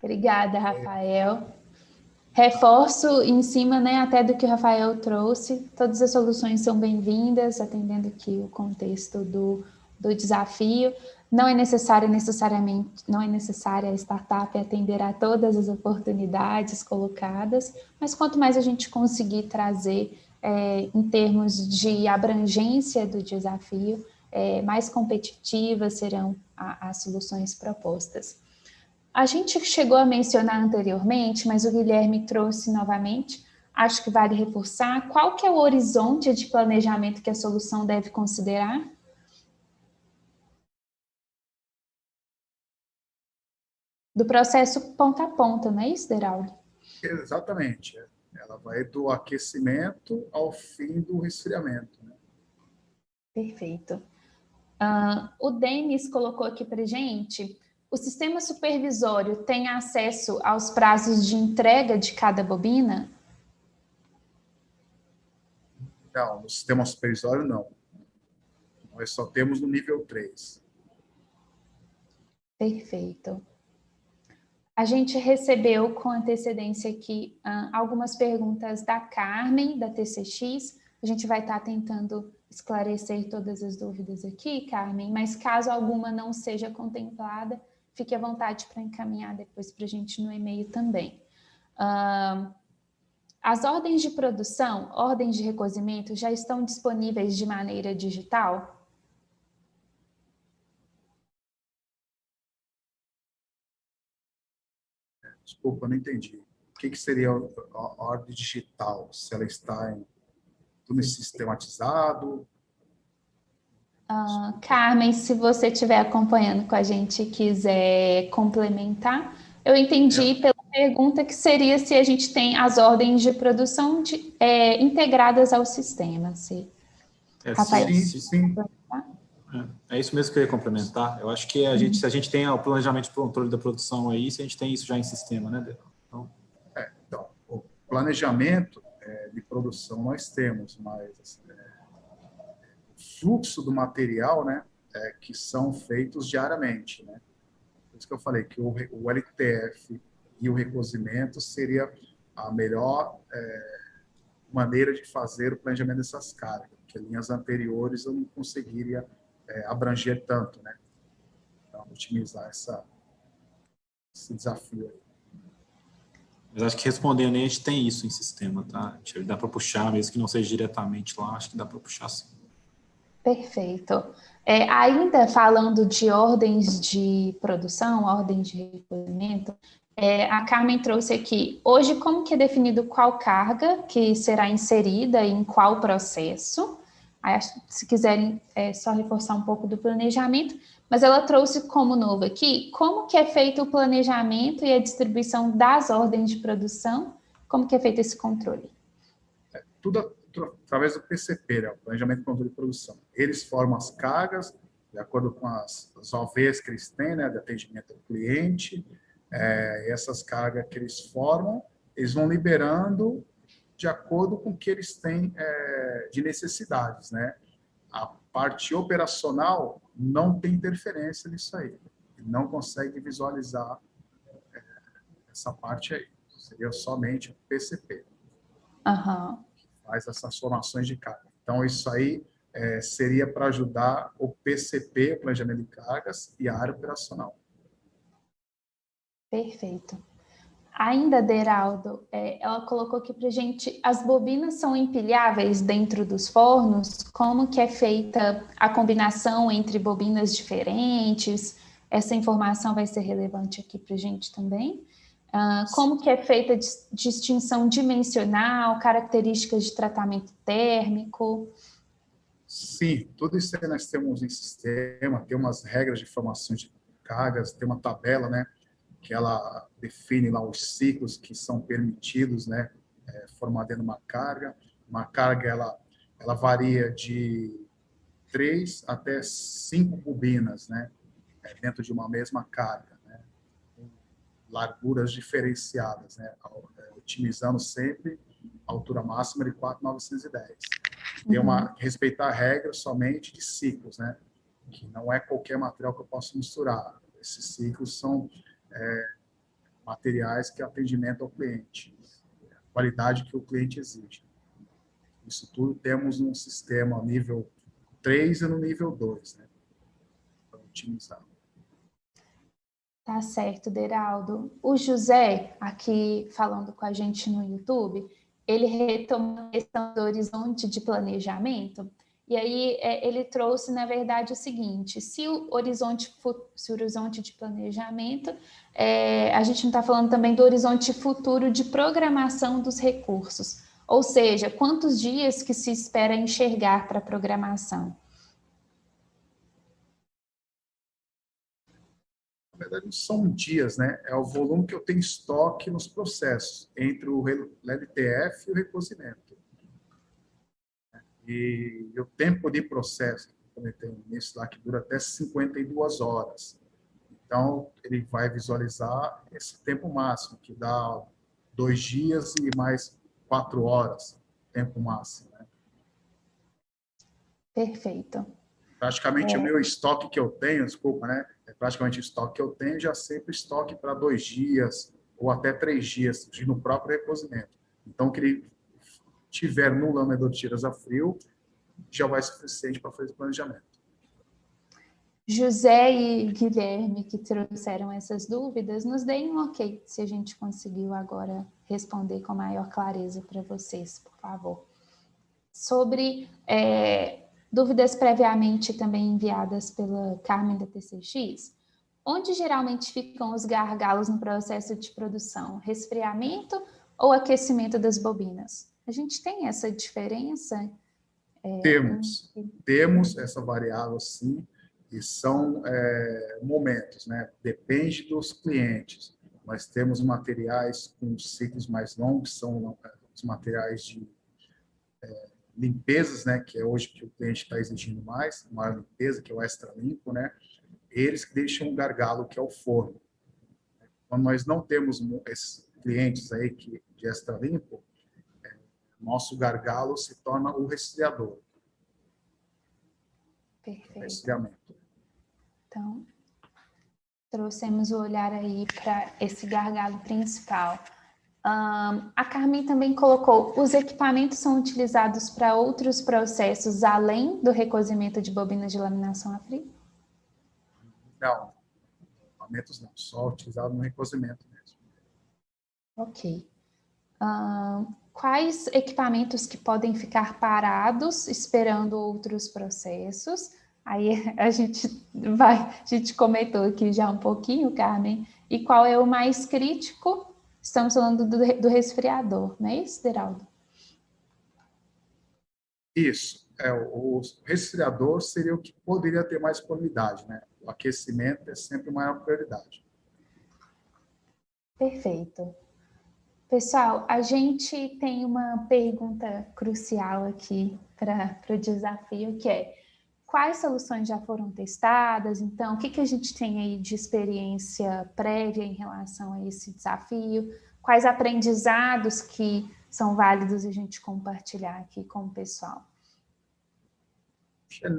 Obrigada, Rafael. Reforço em cima, né, até do que o Rafael trouxe, todas as soluções são bem-vindas, atendendo aqui o contexto do desafio. Não é necessária a startup atender a todas as oportunidades colocadas, mas quanto mais a gente conseguir trazer em termos de abrangência do desafio, mais competitivas serão as soluções propostas. A gente chegou a mencionar anteriormente, mas o Guilherme trouxe novamente, acho que vale reforçar, qual que é o horizonte de planejamento que a solução deve considerar? Do processo ponta a ponta, não é isso, Deraldo? Exatamente. Ela vai do aquecimento ao fim do resfriamento, né? Perfeito. O Denis colocou aqui para gente, o sistema supervisório tem acesso aos prazos de entrega de cada bobina? Não, no sistema supervisório não. Nós só temos no nível 3. Perfeito. A gente recebeu com antecedência aqui algumas perguntas da Carmen, da TCX. A gente vai estar tentando esclarecer todas as dúvidas aqui, Carmen, mas caso alguma não seja contemplada, fique à vontade para encaminhar depois para a gente no e-mail também. As ordens de produção, ordens de recozimento, já estão disponíveis de maneira digital? Desculpa, não entendi. O que seria a ordem digital? Se ela está em tudo sistematizado? Carmen, se você estiver acompanhando com a gente e quiser complementar, eu entendi pela pergunta que seria se a gente tem as ordens de produção integradas ao sistema. Se Rafael, Sim. É isso mesmo que eu ia complementar. Eu acho que se a gente tem o planejamento de controle da produção aí, se a gente tem isso já em sistema, né? Então, o planejamento de produção nós temos, mas o fluxo do material, né, que são feitos diariamente, né? Por isso que eu falei que o LTF e o recozimento seria a melhor maneira de fazer o planejamento dessas cargas, porque linhas anteriores eu não conseguiria abranger tanto, né? Então, otimizar esse desafio aí. Mas acho que respondendo aí, a gente tem isso em sistema, tá? Dá para puxar, mesmo que não seja diretamente lá, acho que dá para puxar sim. Perfeito. Ainda falando de ordens de produção, ordens de recolhimento, a Carmen trouxe aqui, hoje como que é definido qual carga que será inserida em qual processo? Aí, se quiserem só reforçar um pouco do planejamento, mas ela trouxe como novo aqui, como que é feito o planejamento e a distribuição das ordens de produção, como que é feito esse controle? Tudo através do PCP, né, o Planejamento de Controle de Produção. Eles formam as cargas, de acordo com as OVs que eles têm, né, de atendimento ao cliente, essas cargas que eles formam, eles vão liberando de acordo com o que eles têm de necessidades, né? A parte operacional não tem interferência nisso aí. Não consegue visualizar essa parte aí. Seria somente o PCP. Que faz essas formações de carga. Então, isso aí seria para ajudar o PCP, o Planejamento de Cargas, e a área operacional. Perfeito. Ainda, Deraldo, ela colocou aqui para a gente, as bobinas são empilháveis dentro dos fornos? Como que é feita a combinação entre bobinas diferentes? Essa informação vai ser relevante aqui para a gente também. Como que é feita a distinção dimensional, características de tratamento térmico? Sim, tudo isso aí nós temos em sistema, tem umas regras de formação de cargas, tem uma tabela, né, que ela define lá os ciclos que são permitidos, né, formar dentro de uma carga. Uma carga, ela varia de 3 até 5 bobinas, né, dentro de uma mesma carga, né, com larguras diferenciadas, né, otimizando sempre a altura máxima de 4.910. Tem respeitar a regra somente de ciclos, né, que não é qualquer material que eu posso misturar. Esses ciclos são materiais que atendimento ao cliente, a qualidade que o cliente exige. Isso tudo temos no sistema nível 3 e no nível 2, né, para otimizar. Tá certo, Deraldo. O José, aqui falando com a gente no YouTube, ele retomou a questão do horizonte de planejamento, e aí ele trouxe, na verdade, o seguinte, se o horizonte de planejamento, a gente não está falando também do horizonte futuro de programação dos recursos, ou seja, quantos dias que se espera enxergar para a programação? Na verdade, não são dias, né? É o volume que eu tenho estoque nos processos, entre o LTF e o recozimento. E o tempo de processo, que tem isso lá, que dura até 52 horas. Então, ele vai visualizar esse tempo máximo, que dá 2 dias e mais 4 horas, tempo máximo, né? Perfeito. Praticamente o meu estoque que eu tenho, desculpa, né? Praticamente o estoque que eu tenho, já sempre estoque para 2 dias ou até 3 dias, no próprio recozimento. Então, o que ele tiver no lamedor de tiras a frio, já vai ser suficiente para fazer o planejamento. José e Guilherme, que trouxeram essas dúvidas, nos deem um ok se a gente conseguiu agora responder com maior clareza para vocês, por favor. Sobre dúvidas previamente também enviadas pela Carmen da TCX, onde geralmente ficam os gargalos no processo de produção? Resfriamento ou aquecimento das bobinas? A gente tem essa diferença? Temos essa variável, sim, e são momentos, né? Depende dos clientes. Nós temos materiais com ciclos mais longos, são os materiais de limpezas, né? Que é hoje que o cliente está exigindo mais, maior limpeza, que é o extra limpo, né? Eles que deixam um gargalo, que é o forno. Quando nós não temos esses clientes aí de extra limpo, nosso gargalo se torna o resfriador. Perfeito. Resfriamento. Então, trouxemos o olhar aí para esse gargalo principal. A Carmen também colocou, os equipamentos são utilizados para outros processos além do recozimento de bobinas de laminação a frio? Não, equipamentos não, só utilizado no recozimento mesmo. Ok. Quais equipamentos que podem ficar parados esperando outros processos? Aí a gente comentou aqui já um pouquinho, Carmen, e qual é o mais crítico? Estamos falando do resfriador, não é isso, Deraldo? Isso. O resfriador seria o que poderia ter mais qualidade, né? O aquecimento é sempre a maior prioridade. Perfeito. Pessoal, a gente tem uma pergunta crucial aqui para o desafio, que é: quais soluções já foram testadas? Então, o que a gente tem aí de experiência prévia em relação a esse desafio? Quais aprendizados que são válidos a gente compartilhar aqui com o pessoal?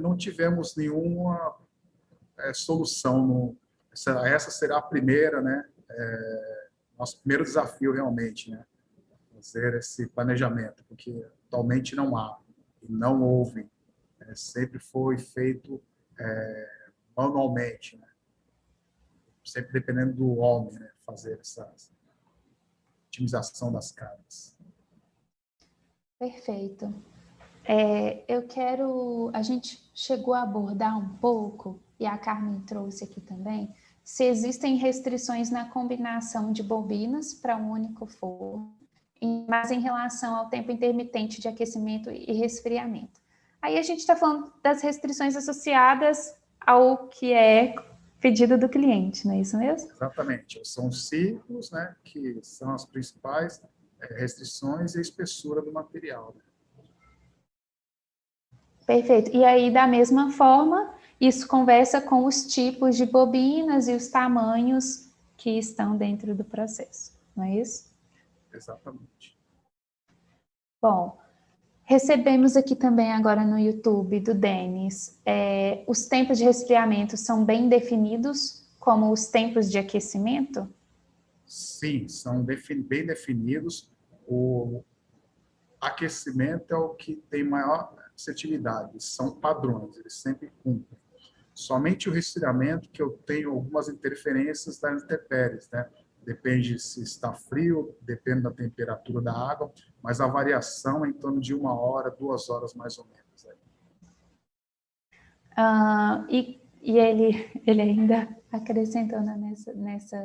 Não tivemos nenhuma solução. Essa será a primeira, né? Nosso primeiro desafio, realmente, né? Fazer esse planejamento, porque atualmente não há, e não houve. Sempre foi feito manualmente, né? Sempre dependendo do homem, né? Fazer essa otimização das cargas. Perfeito. A gente chegou a abordar um pouco, e a Carmen trouxe aqui também, se existem restrições na combinação de bobinas para um único forno, mas em relação ao tempo intermitente de aquecimento e resfriamento. Aí a gente está falando das restrições associadas ao que é pedido do cliente, não é isso mesmo? Exatamente. São ciclos, né, que são as principais restrições e a espessura do material. Né? Perfeito. E aí, da mesma forma, isso conversa com os tipos de bobinas e os tamanhos que estão dentro do processo, não é isso? Exatamente. Bom, recebemos aqui também agora no YouTube do Denis, os tempos de resfriamento são bem definidos como os tempos de aquecimento? Sim, são bem definidos. O aquecimento é o que tem maior assertividade, são padrões, eles sempre cumprem. Somente o resfriamento que eu tenho algumas interferências das intempéries, né? Depende se está frio, depende da temperatura da água, mas a variação é em torno de 1 hora, 2 horas mais ou menos. E ele ainda acrescentou nessa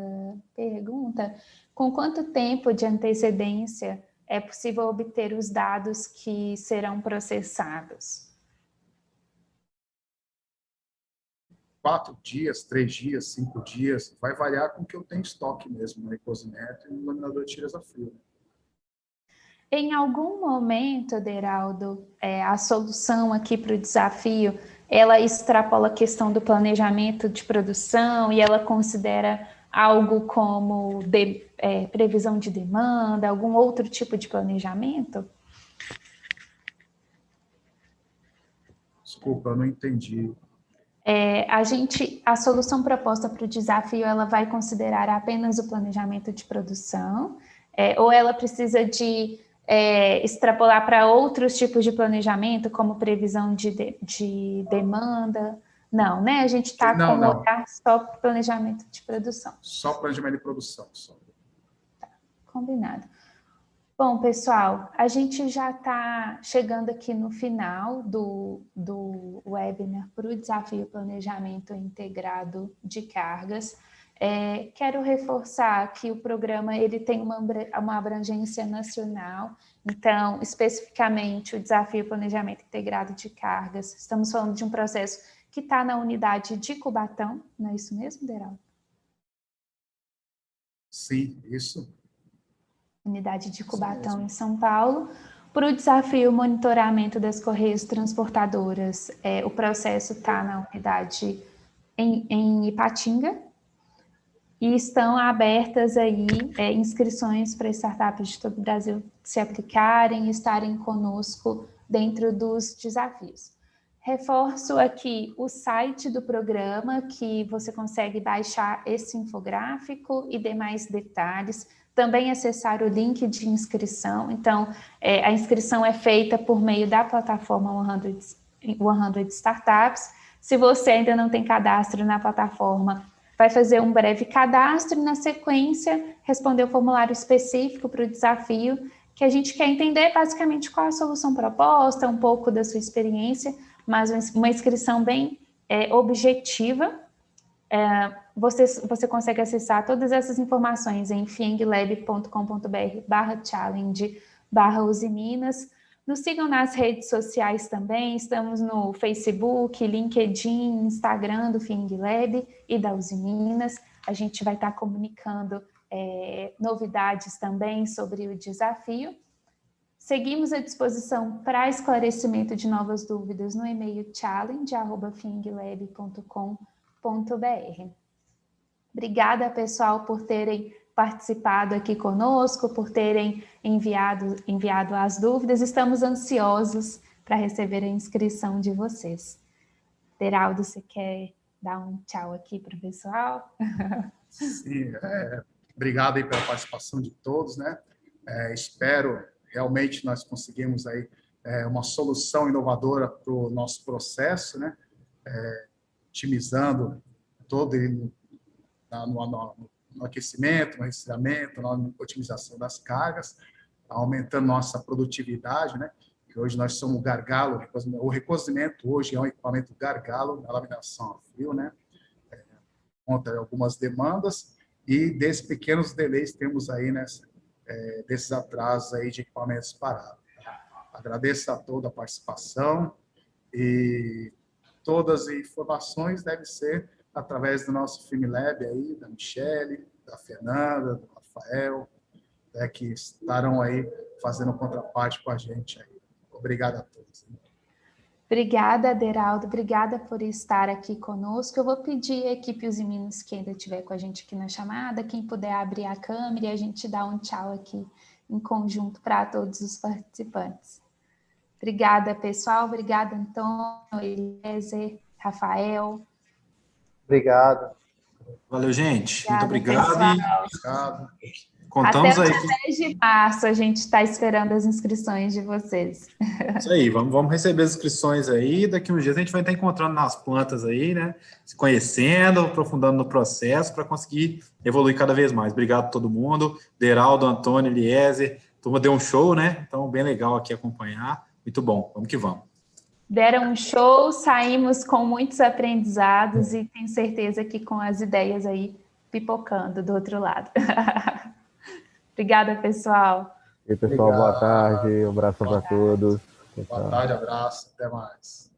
pergunta, com quanto tempo de antecedência é possível obter os dados que serão processados? 4 dias, 3 dias, 5 dias, vai variar com o que eu tenho em estoque mesmo, no recozimento e no laminador de tiras a frio. Em algum momento, Deraldo, a solução aqui para o desafio, ela extrapola a questão do planejamento de produção e ela considera algo como previsão de demanda, algum outro tipo de planejamento? Desculpa, eu não entendi. A solução proposta para o desafio, ela vai considerar apenas o planejamento de produção, ou ela precisa de extrapolar para outros tipos de planejamento, como previsão de demanda, Não, né? A gente está com um olhar só para planejamento de produção. Só planejamento de produção. Só. Tá, combinado. Bom, pessoal, a gente já está chegando aqui no final do webinar para o Desafio Planejamento Integrado de Cargas. Quero reforçar que o programa ele tem uma abrangência nacional, então, especificamente, o Desafio Planejamento Integrado de Cargas, estamos falando de um processo que está na unidade de Cubatão, não é isso mesmo, Deraldo? Sim, isso. Unidade de Cubatão, em São Paulo. Para o desafio monitoramento das Correias Transportadoras, o processo está na unidade em Ipatinga, e estão abertas aí inscrições para startups de todo o Brasil se aplicarem e estarem conosco dentro dos desafios. Reforço aqui o site do programa, que você consegue baixar esse infográfico e demais detalhes. Também acessar o link de inscrição. Então, a inscrição é feita por meio da plataforma 100 Startups. Se você ainda não tem cadastro na plataforma, vai fazer um breve cadastro e, na sequência, responder o formulário específico para o desafio, que a gente quer entender basicamente qual a solução proposta, um pouco da sua experiência, mas uma inscrição bem objetiva. Você consegue acessar todas essas informações em fienglab.com.br/challenge/usiminas. Nos sigam nas redes sociais também, estamos no Facebook, LinkedIn, Instagram do FIENG-Lab e da Usiminas. A gente vai estar comunicando novidades também sobre o desafio. Seguimos à disposição para esclarecimento de novas dúvidas no e-mail challenge@fienglab.com.br. Obrigada, pessoal, por terem participado aqui conosco, por terem enviado as dúvidas. Estamos ansiosos para receber a inscrição de vocês. Deraldo, você quer dar um tchau aqui para o pessoal? Sim, obrigado aí pela participação de todos, né? Espero realmente nós conseguimos aí uma solução inovadora para o nosso processo, né? Otimizando todo ele no aquecimento, no resfriamento, na otimização das cargas, aumentando nossa produtividade, né? Que hoje nós somos gargalo, o recozimento hoje é um equipamento gargalo na laminação a frio, né? Conta algumas demandas e desses pequenos delays temos aí, né? Desses atrasos aí de equipamentos parados. Agradeço a toda a participação e todas as informações devem ser através do nosso FIENG-Lab aí, da Michele, da Fernanda, do Rafael, que estarão aí fazendo contraparte com a gente aí. Obrigado a todos. Obrigada, Deraldo. Obrigada por estar aqui conosco. Eu vou pedir à equipe Usiminas que ainda estiver com a gente aqui na chamada, quem puder abrir a câmera e a gente dá um tchau aqui em conjunto para todos os participantes. Obrigada, pessoal. Obrigada, Antônio, Eliezer, Rafael. Obrigado. Valeu, gente. Muito obrigado. Obrigado. Contamos até o aí. dia 10 de março, a gente está esperando as inscrições de vocês. Isso aí, vamos receber as inscrições aí. Daqui uns dias a gente vai estar encontrando nas plantas aí, né? Se conhecendo, aprofundando no processo para conseguir evoluir cada vez mais. Obrigado a todo mundo. Deraldo, Antônio, Eliezer. A turma deu um show, né? Então, bem legal aqui acompanhar. Muito bom. Vamos que vamos. Deram um show, saímos com muitos aprendizados e tenho certeza que com as ideias aí pipocando do outro lado. Obrigada, pessoal. E aí, pessoal, boa tarde. Um abraço para todos. Boa tarde, abraço. Até mais.